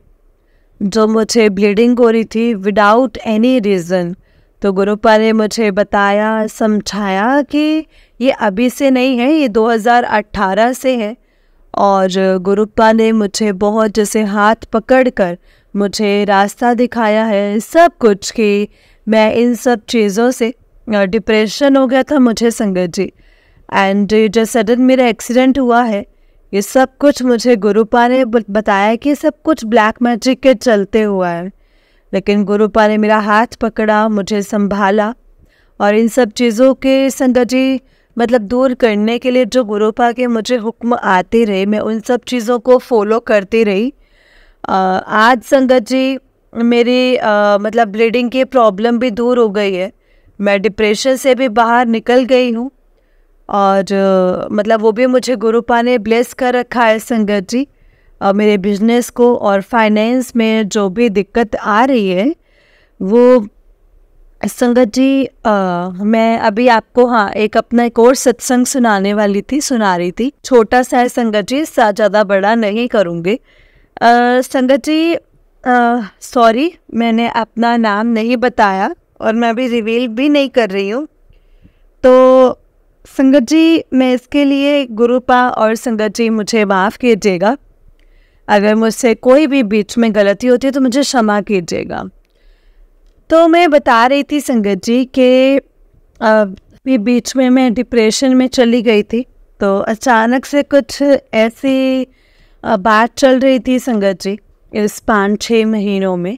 जो मुझे ब्लीडिंग हो रही थी विदाउट एनी रीज़न। तो गुरुपा ने मुझे बताया, समझाया कि ये अभी से नहीं है, ये 2018 से है। और गुरुपा ने मुझे बहुत जैसे हाथ पकड़कर मुझे रास्ता दिखाया है, सब कुछ, कि मैं इन सब चीज़ों से, डिप्रेशन हो गया था मुझे संगत जी, एंड जो सडन मेरा एक्सीडेंट हुआ है, ये सब कुछ मुझे गुरुपा ने बताया कि सब कुछ ब्लैक मैजिक के चलते हुआ है। लेकिन गुरुपा ने मेरा हाथ पकड़ा, मुझे संभाला, और इन सब चीज़ों के संगत जी मतलब दूर करने के लिए जो गुरुपा के मुझे हुक्म आते रहे, मैं उन सब चीज़ों को फॉलो करती रही। आज संगत जी मेरी मतलब ब्लीडिंग की प्रॉब्लम भी दूर हो गई है, मैं डिप्रेशन से भी बाहर निकल गई हूँ, और मतलब वो भी मुझे गुरुपा ने ब्लेस कर रखा है संगत जी। मेरे बिजनेस को और फाइनेंस में जो भी दिक्कत आ रही है वो संगत जी, मैं अभी आपको एक अपना एक और सत्संग सुना रही थी, छोटा सा है संगत जी, ज़्यादा बड़ा नहीं करूँगी। संगत जी सॉरी, मैंने अपना नाम नहीं बताया और मैं अभी रिवील भी नहीं कर रही हूँ, तो संगत जी मैं इसके लिए गुरुपा और संगत जी मुझे माफ़ कीजिएगा, अगर मुझसे कोई भी बीच में गलती होती है तो मुझे क्षमा कीजिएगा। तो मैं बता रही थी संगत जी कि अभी बीच में मैं डिप्रेशन में चली गई थी, तो अचानक से कुछ ऐसी बात चल रही थी संगत जी इस 5-6 महीनों में।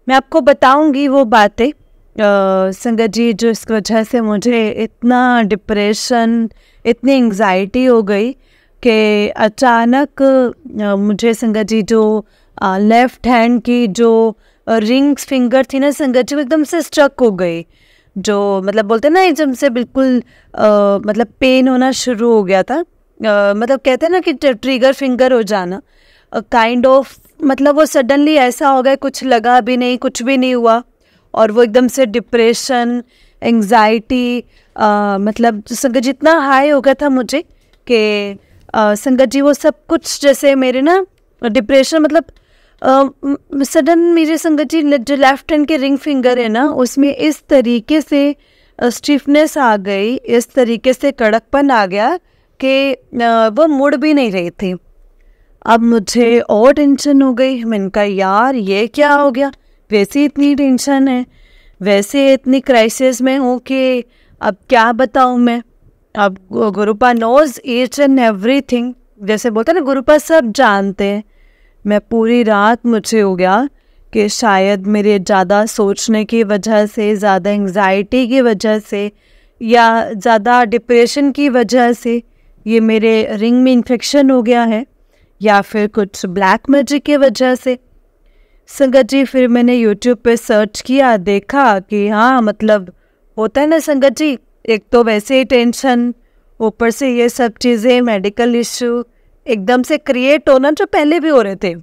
मैं आपको बताऊंगी वो बातें संगत जी, जो इस वजह से मुझे इतना डिप्रेशन, इतनी एंग्जाइटी हो गई कि अचानक मुझे संगत जी जो लेफ़्ट हैंड की जो रिंग्स फिंगर थी ना संगत जी, वो एकदम से स्ट्रक हो गई, जो मतलब बोलते हैं ना एकदम से बिल्कुल मतलब पेन होना शुरू हो गया था। मतलब कहते हैं ना कि ट्रिगर फिंगर हो जाना, काइंड ऑफ, मतलब वो सडनली ऐसा हो गया, कुछ लगा भी नहीं, कुछ भी नहीं हुआ, और वो एकदम से डिप्रेशन, एंग्जाइटी, मतलब संगत जी इतना हाई हो गया था मुझे कि संगत जी वो सब कुछ जैसे मेरे ना डिप्रेशन, मतलब सडन मेरे संगत जी जो लेफ्ट हैंड के रिंग फिंगर है ना, उसमें इस तरीके से स्टिफनेस आ गई, इस तरीके से कड़कपन आ गया कि वो मुड़ भी नहीं रही थी। अब मुझे और टेंशन हो गई, मैंने कहा यार ये क्या हो गया, वैसे इतनी टेंशन है, वैसे इतनी क्राइसिस में हूँ कि अब क्या बताऊँ मैं। अब गुरुपा नोज ईच एंड एवरीथिंग, जैसे बोलते हैं ना गुरुपा सब जानते हैं। मैं पूरी रात मुझे हो गया कि शायद मेरे ज़्यादा सोचने की वजह से, ज़्यादा एंग्जाइटी की वजह से, या ज़्यादा डिप्रेशन की वजह से ये मेरे रिंग में इन्फेक्शन हो गया है, या फिर कुछ ब्लैक मैजिक की वजह से। संगत जी फिर मैंने यूट्यूब पे सर्च किया, देखा कि हाँ मतलब होता है ना संगत जी, एक तो वैसे ही टेंशन, ऊपर से ये सब चीज़ें, मेडिकल इश्यू एकदम से क्रिएट होना, जो पहले भी हो रहे थे,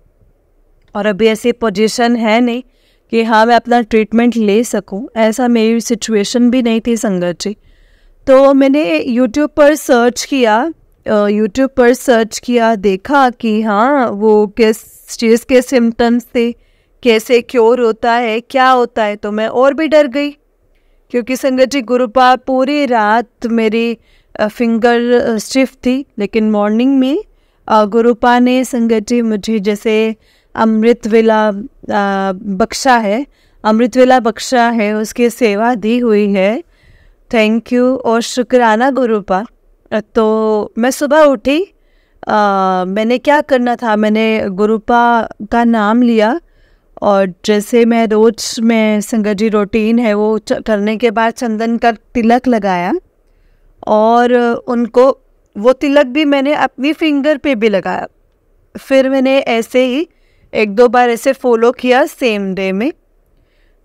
और अभी ऐसी पोजीशन है नहीं कि हाँ मैं अपना ट्रीटमेंट ले सकूं, ऐसा मेरी सिचुएशन भी नहीं थी संगत जी। तो मैंने यूट्यूब पर सर्च किया, देखा कि हाँ वो किस चीज़ के सिम्टम्स थे, कैसे क्योर होता है, क्या होता है। तो मैं और भी डर गई, क्योंकि संगत जी गुरुपा पूरी रात मेरी फिंगर स्टिफ थी, लेकिन मॉर्निंग में गुरुपा ने संगत जी मुझे जैसे अमृत वेला बख्शा है, उसकी सेवा दी हुई है। थैंक यू और शुक्राना गुरुपा। तो मैं सुबह उठी, मैंने क्या करना था, मैंने गुरुपा का नाम लिया, और जैसे मैं रोज़ में संगत जी रूटीन है वो करने के बाद चंदन का तिलक लगाया, और उनको वो तिलक भी मैंने अपनी फिंगर पे भी लगाया। फिर मैंने ऐसे ही 1-2 बार ऐसे फॉलो किया सेम डे में।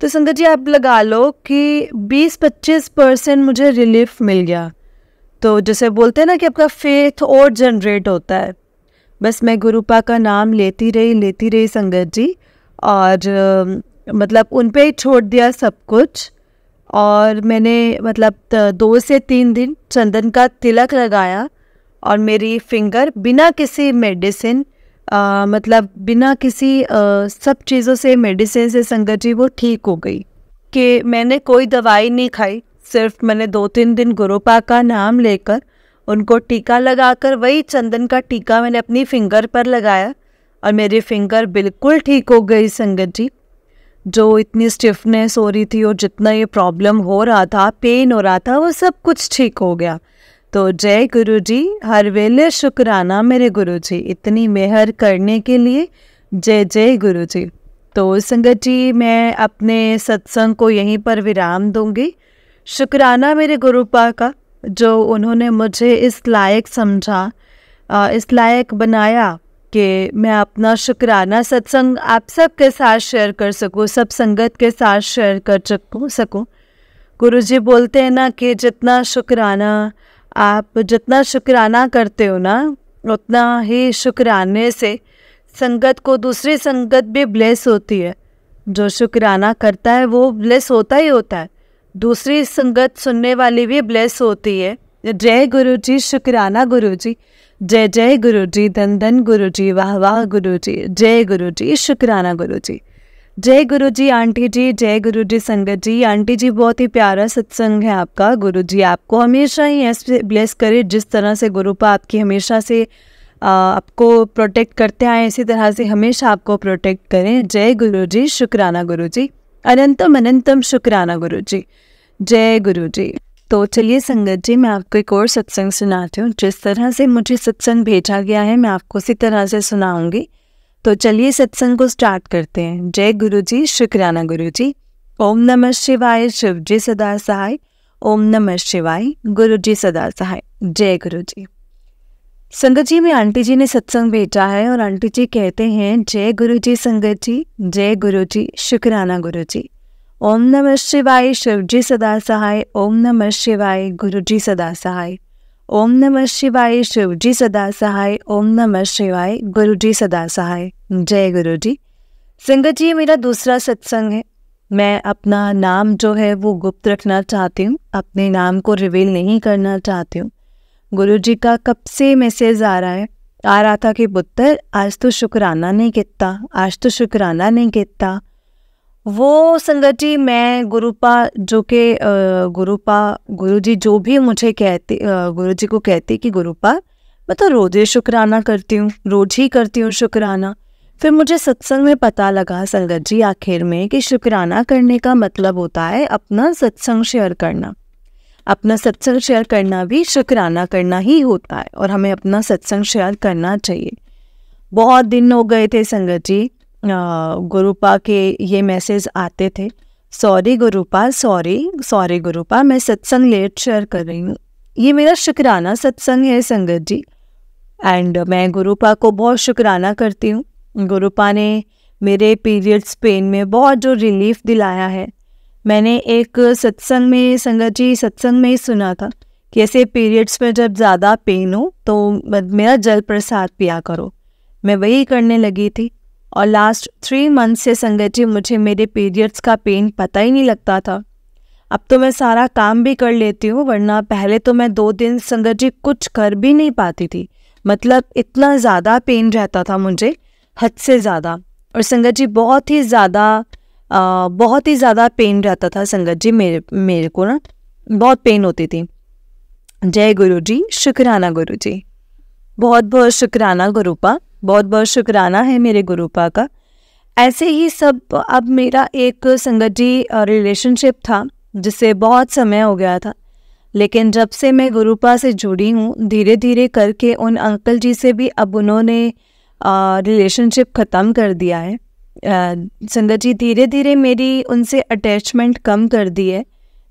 तो संगत जी आप लगा लो कि 20-25% मुझे रिलीफ मिल गया। तो जैसे बोलते हैं ना कि आपका फेथ और जनरेट होता है। बस मैं गुरुपा का नाम लेती रही संगत जी, और मतलब उन पे ही छोड़ दिया सब कुछ। और मैंने मतलब 2 से 3 दिन चंदन का तिलक लगाया, और मेरी फिंगर बिना किसी मेडिसिन, मतलब बिना किसी सब चीज़ों से, मेडिसिन से संगत जी वो ठीक हो गई। कि मैंने कोई दवाई नहीं खाई, सिर्फ मैंने 2-3 दिन गुरुपा का नाम लेकर उनको टीका लगाकर, वही चंदन का टीका मैंने अपनी फिंगर पर लगाया और मेरी फिंगर बिल्कुल ठीक हो गई संगत जी। जो इतनी स्टिफनेस हो रही थी और जितना ये प्रॉब्लम हो रहा था, पेन हो रहा था, वो सब कुछ ठीक हो गया। तो जय गुरु जी, हर वेले शुक्राना मेरे गुरु जी, इतनी मेहर करने के लिए जय जय गुरु जी। तो संगत जी, मैं अपने सत्संग को यहीं पर विराम दूंगी। शुक्राना मेरे गुरुपा का, जो उन्होंने मुझे इस लायक समझा, इस लायक बनाया कि मैं अपना शुक्राना सत्संग आप सब के साथ शेयर कर सकूं, सब संगत के साथ शेयर कर सकूं। गुरुजी बोलते हैं ना कि जितना शुक्राना करते हो ना, उतना ही शुक्राने से संगत को दूसरी संगत भी ब्लेस होती है। जो शुक्राना करता है वो ब्लेस होता ही होता है, दूसरी संगत सुनने वाली भी ब्लेस होती है। जय गुरु जी, शुक्राना गुरु जी, जय जय गुरु जी, धन धन गुरु जी, वाह वाह गुरु जी, जय गुरु जी, शुक्राना गुरु जी। जय गुरु जी आंटी जी, जय गुरु जी संगत जी। आंटी जी, बहुत ही प्यारा सत्संग है आपका। गुरु जी आपको हमेशा ही ऐसे ब्लेस करे, जिस तरह से गुरुपा आपकी हमेशा से आपको प्रोटेक्ट करते आए, इसी तरह से हमेशा आपको प्रोटेक्ट करें। जय गुरु जी, शुक्राना गुरु जी, अनंतम अनंतम शुक्राना गुरु जी, जय गुरु जी। तो चलिए संगत जी, मैं आपको एक और सत्संग सुनाती हूँ। जिस तरह से मुझे सत्संग भेजा गया है, मैं आपको उसी तरह से सुनाऊंगी। तो चलिए सत्संग को स्टार्ट करते हैं। जय गुरु जी, शुक्राना गुरु जी। ओम नमः शिवाय, शिव जी सदा सहाय। ओम नमः शिवाय, गुरु जी सदा सहाय। जय गुरु जी। संगत जी, में आंटी जी ने सत्संग भेजा है और आंटी जी कहते हैं, जय गुरु जी संगत जी, जय गुरु जी, शुक्राना गुरु जी। ओम नमः शिवाय, शिव जी सदा सहाय। ओम नमः शिवाय, गुरु जी सदा सहाय। ओम नमः शिवाय, शिव जी सदा सहाय। ओम नमः शिवाय, गुरु जी सदा सहाय। जय गुरु जी। संगत जी, मेरा दूसरा सत्संग है। मैं अपना नाम जो है वो गुप्त रखना चाहती हूँ, अपने नाम को रिवील नहीं करना चाहती हूँ। गुरु जी का कब से मैसेज आ रहा था कि पुत्र आज तो शुक्राना नहीं कितना, आज तो शुक्राना नहीं कितना। वो संगत जी, मैं गुरुपा जो के गुरु जी जो भी मुझे कहते, गुरु जी को कहती कि गुरुपा मैं तो रोज ही शुक्राना करती हूँ, रोज ही करती हूँ शुक्राना। फिर मुझे सत्संग में पता लगा संगत जी आखिर में कि शुक्राना करने का मतलब होता है अपना सत्संग शेयर करना। अपना सत्संग शेयर करना भी शुक्राना करना ही होता है और हमें अपना सत्संग शेयर करना चाहिए। बहुत दिन हो गए थे संगत जी, गुरुपा के ये मैसेज आते थे, सॉरी गुरुपा, सॉरी गुरुपा, मैं सत्संग लेट शेयर कर रही हूँ। ये मेरा शुक्राना सत्संग है संगत जी, एंड मैं गुरुपा को बहुत शुक्राना करती हूँ। गुरुपा ने मेरे पीरियड्स पेन में बहुत जो रिलीफ दिलाया है। मैंने एक सत्संग में संगत जी, सत्संग में ही सुना था कि ऐसे पीरियड्स में जब ज़्यादा पेन हो तो मेरा जल प्रसाद पिया करो। मैं वही करने लगी थी और लास्ट 3 मंथ से संगत जी मुझे मेरे पीरियड्स का पेन पता ही नहीं लगता था। अब तो मैं सारा काम भी कर लेती हूँ, वरना पहले तो मैं 2 दिन संगत जी कुछ कर भी नहीं पाती थी। मतलब इतना ज़्यादा पेन रहता था मुझे, हद से ज़्यादा। और संगत जी बहुत ही ज़्यादा पेन रहता था संगत जी, मेरे को ना बहुत पेन होती थी। जय गुरु जी, शुक्राना गुरु जी, बहुत बहुत शुक्राना गुरुपा, बहुत बहुत शुक्राना है मेरे गुरुपा का। ऐसे ही सब। अब मेरा एक संगत जी रिलेशनशिप था जिससे बहुत समय हो गया था, लेकिन जब से मैं गुरुपा से जुड़ी हूँ, धीरे धीरे करके उन अंकल जी से भी अब उन्होंने रिलेशनशिप ख़त्म कर दिया है। संगत जी धीरे धीरे मेरी उनसे अटैचमेंट कम कर दी है।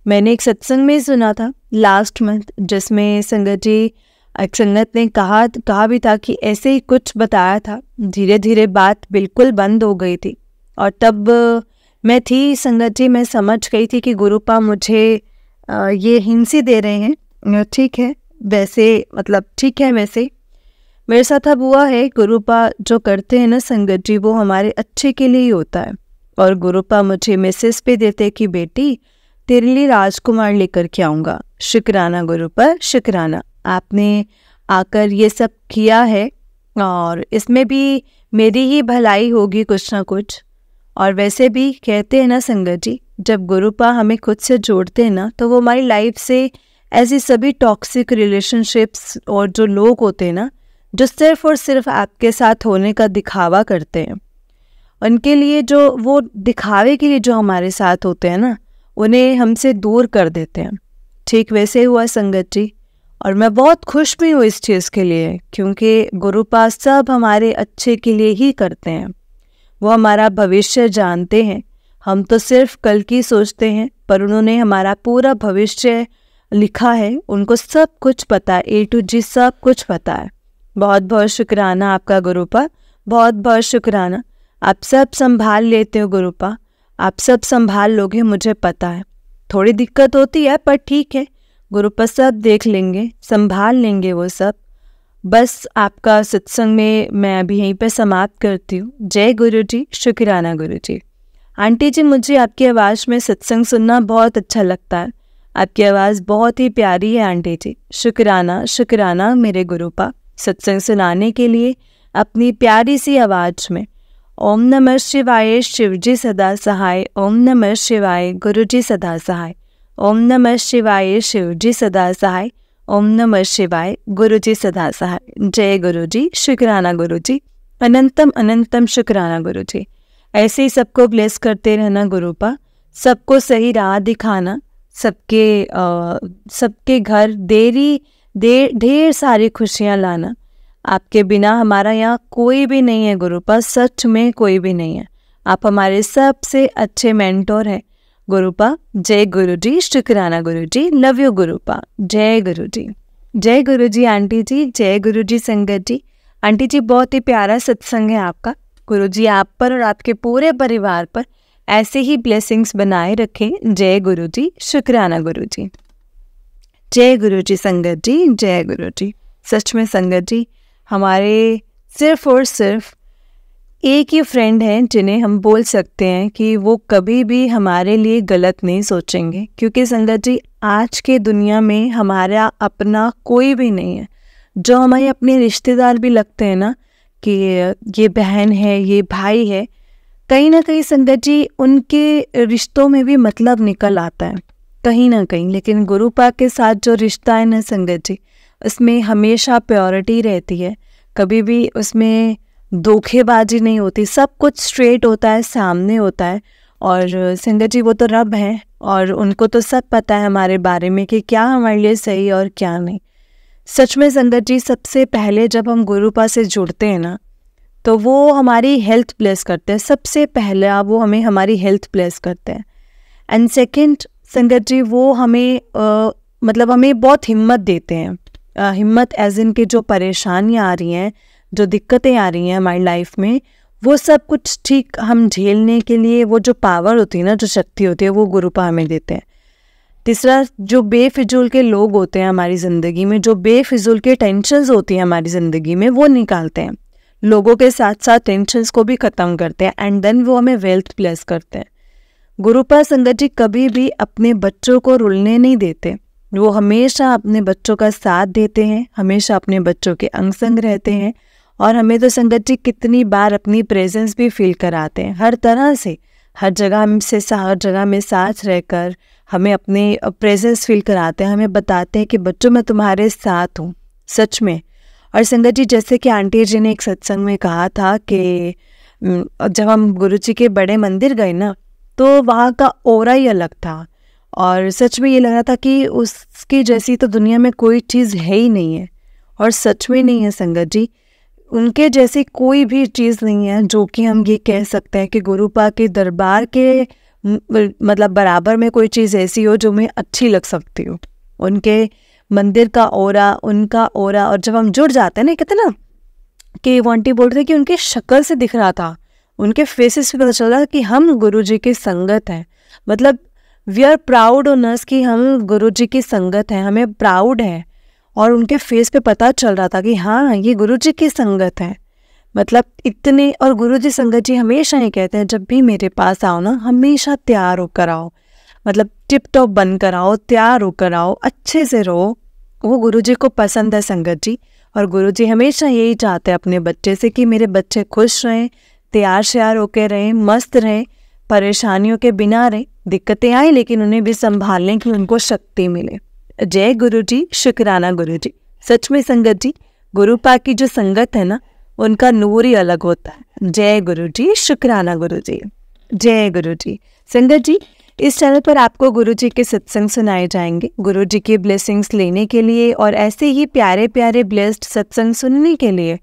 मैंने एक सत्संग में सुना था लास्ट मंथ, जिसमें संगत जी एक संगत ने कहा भी था कि ऐसे ही कुछ बताया था। धीरे धीरे बात बिल्कुल बंद हो गई थी और तब मैं थी संगत जी, मैं समझ गई थी कि गुरुपा मुझे ये हिंसी दे रहे हैं। ठीक है, वैसे मतलब ठीक है, वैसे मेरे साथ अब हुआ है। गुरुपा जो करते हैं ना संगत जी, वो हमारे अच्छे के लिए ही होता है। और गुरुपा मुझे मैसेज पे देते कि बेटी तेरे लिए राजकुमार लेकर के आऊँगा। शुक्राना गुरुपा, शुक्राना, आपने आकर ये सब किया है और इसमें भी मेरी ही भलाई होगी कुछ ना कुछ। और वैसे भी कहते हैं ना संगत जी, जब गुरुपा हमें खुद से जोड़ते हैं ना, तो वो हमारी लाइफ से ऐसी सभी टॉक्सिक रिलेशनशिप्स और जो लोग होते हैं ना, जो सिर्फ और सिर्फ आपके साथ होने का दिखावा करते हैं, उनके लिए जो वो दिखावे के लिए जो हमारे साथ होते हैं ना, उन्हें हमसे दूर कर देते हैं। ठीक वैसे ही हुआ संगत जी, और मैं बहुत खुश भी हूँ इस चीज़ के लिए, क्योंकि गुरुपा सब हमारे अच्छे के लिए ही करते हैं। वो हमारा भविष्य जानते हैं। हम तो सिर्फ कल की सोचते हैं, पर उन्होंने हमारा पूरा भविष्य लिखा है। उनको सब कुछ पता है, A to G सब कुछ पता है। बहुत बहुत शुक्राना आपका गुरुपा, बहुत बहुत शुक्राना। आप सब संभाल लेते हो गुरुपा, आप सब संभाल लोगे, मुझे पता है। थोड़ी दिक्कत होती है पर ठीक है, गुरुपा सब देख लेंगे, संभाल लेंगे वो सब। बस आपका सत्संग में मैं अभी यहीं पे समाप्त करती हूँ। जय गुरु जी, शुक्राना गुरु जी। आंटी जी, मुझे आपकी आवाज़ में सत्संग सुनना बहुत अच्छा लगता है। आपकी आवाज़ बहुत ही प्यारी है आंटी जी। शुक्राना शुक्राना मेरे गुरुपा, सत्संग सुनाने के लिए अपनी प्यारी सी आवाज़ में। ओम नमः शिवाय, शिवजी सदा सहाय। ओम नमः शिवाय, गुरुजी सदा सहाय। ओम नमः शिवाय, शिवजी सदा सहाय। ओम नमः शिवाय, गुरुजी सदा सहाय। जय गुरुजी, शुक्राना गुरुजी, अनंतम अनंतम शुक्राना गुरुजी। ऐसे ही सबको ब्लेस करते रहना गुरुपा, सबको सही राह दिखाना, सबके घर ढेर सारी खुशियाँ लाना। आपके बिना हमारा यहाँ कोई भी नहीं है गुरुपा, सच में कोई भी नहीं है। आप हमारे सबसे अच्छे मेंटोर हैं गुरुपा। जय गुरुजी, शुक्राना गुरुजी, लव यू गुरुपा। जय गुरुजी, जय गुरुजी आंटी जी, जय गुरुजी संगत जी। आंटी जी, बहुत ही प्यारा सत्संग है आपका। गुरुजी आप पर और आपके पूरे परिवार पर ऐसे ही ब्लेसिंग्स बनाए रखें। जय गुरुजी, शुक्राना गुरुजी। जय गुरुजी संगत जी, जय गुरुजी। सच में संगत जी, हमारे सिर्फ और सिर्फ एक ही फ्रेंड हैं जिन्हें हम बोल सकते हैं कि वो कभी भी हमारे लिए गलत नहीं सोचेंगे। क्योंकि संगत जी, आज के दुनिया में हमारा अपना कोई भी नहीं है। जो हमारे अपने रिश्तेदार भी लगते हैं ना, कि ये बहन है, ये भाई है, कहीं ना कहीं संगत जी उनके रिश्तों में भी मतलब निकल आता है कहीं ना कहीं। लेकिन गुरुपा के साथ जो रिश्ता है ना संगत जी, उसमें हमेशा प्योरिटी रहती है, कभी भी उसमें धोखेबाजी नहीं होती, सब कुछ स्ट्रेट होता है, सामने होता है। और संगत जी, वो तो रब हैं और उनको तो सब पता है हमारे बारे में कि क्या हमारे लिए सही और क्या नहीं। सच में संगत जी, सबसे पहले जब हम गुरुपा से जुड़ते हैं ना, तो वो हमारी हेल्थ ब्लेस करते हैं। सबसे पहले वो हमें हमारी हेल्थ ब्लेस करते हैं। एंड सेकेंड संगत जी, वो हमें मतलब हमें बहुत हिम्मत देते हैं। हिम्मत एज इन के जो परेशानियाँ आ रही हैं, जो दिक्कतें आ रही हैं हमारी लाइफ में, वो सब कुछ ठीक हम झेलने के लिए वो जो पावर होती है ना, जो शक्ति होती है, वो गुरुपा हमें देते हैं। तीसरा, जो बेफिजूल के लोग होते हैं हमारी ज़िंदगी में, जो बेफिजूल के टेंशन्स होती हैं हमारी ज़िंदगी में, वो निकालते हैं। लोगों के साथ साथ टेंशन्स को भी ख़त्म करते हैं। एंड देन वो हमें वेल्थ ब्लेस करते हैं। गुरुपा संगत जी कभी भी अपने बच्चों को रुलने नहीं देते। वो हमेशा अपने बच्चों का साथ देते हैं, हमेशा अपने बच्चों के अंग संग रहते हैं। और हमें तो संगत जी कितनी बार अपनी प्रेजेंस भी फील कराते हैं, हर तरह से, हर जगह में साथ रहकर हमें अपनी प्रेजेंस फील कराते हैं। हमें बताते हैं कि बच्चों मैं तुम्हारे साथ हूँ, सच में। और संगत जी, जैसे कि आंटी जी ने एक सत्संग में कहा था कि जब हम गुरुजी के बड़े मंदिर गए ना, तो वहाँ का ऑरा ही अलग था। और सच में ये लग रहा था कि उसकी जैसी तो दुनिया में कोई चीज़ है ही नहीं है। और सच में नहीं है संगत जी, उनके जैसी कोई भी चीज़ नहीं है जो कि हम ये कह सकते हैं कि गुरुपा के दरबार के मतलब बराबर में कोई चीज़ ऐसी हो जो हमें अच्छी लग सकती हो। उनके मंदिर का ऑरा, उनका ऑरा, और जब हम जुड़ जाते हैं ना, कहते ना कि वो आंटी बोल रहे कि उनकी शक्ल से दिख रहा था, उनके फेसेस पे पता चल रहा था कि हम गुरुजी की संगत हैं। मतलब we are proud on us कि हम गुरुजी की संगत हैं, हमें प्राउड है। और उनके फेस पे पता चल रहा था कि हाँ, ये गुरुजी की संगत है। मतलब इतने, और गुरुजी संगत जी हमेशा ये कहते हैं, जब भी मेरे पास आओ ना, हमेशा तैयार होकर आओ, मतलब टिप टॉप बन कर आओ, तैयार होकर आओ, अच्छे से रहो। वो गुरुजी को पसंद है संगत जी। और गुरुजी हमेशा यही चाहते हैं अपने बच्चे से कि मेरे बच्चे खुश रहें, तैयार श्यार होकर रहें, मस्त रहें, परेशानियों के बिना रहें। दिक्कतें आए लेकिन उन्हें भी संभालने की उनको शक्ति मिले। जय गुरु जी, शुक्राना गुरु जी। सच में संगत जी, गुरु पाक की जो संगत है ना, उनका नूर ही अलग होता है। जय गुरु जी, शुक्राना गुरु जी। जय गुरु जी। संगत जी, इस चैनल पर आपको गुरु जी के सत्संग सुनाए जाएंगे। गुरु जी की ब्लेसिंग्स लेने के लिए और ऐसे ही प्यारे प्यारे ब्लेस्ड सत्संग सुनने के लिए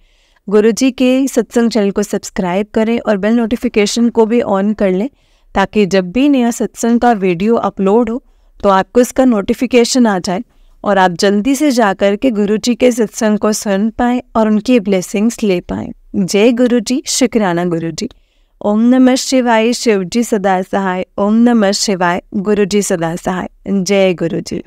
गुरु जी के सत्संग चैनल को सब्सक्राइब करें और बेल नोटिफिकेशन को भी ऑन कर लें, ताकि जब भी नया सत्संग का वीडियो अपलोड हो तो आपको इसका नोटिफिकेशन आ जाए और आप जल्दी से जाकर के गुरु जी के सत्संग को सुन पाएँ और उनकी ब्लेसिंग्स ले पाएँ। जय गुरु जी, शुक्राना गुरु जी। ओम नमः शिवाय, शिव जी सदा सहाय। ओम नमः शिवाय, गुरु जी सदा सहाय। जय गुरु जी।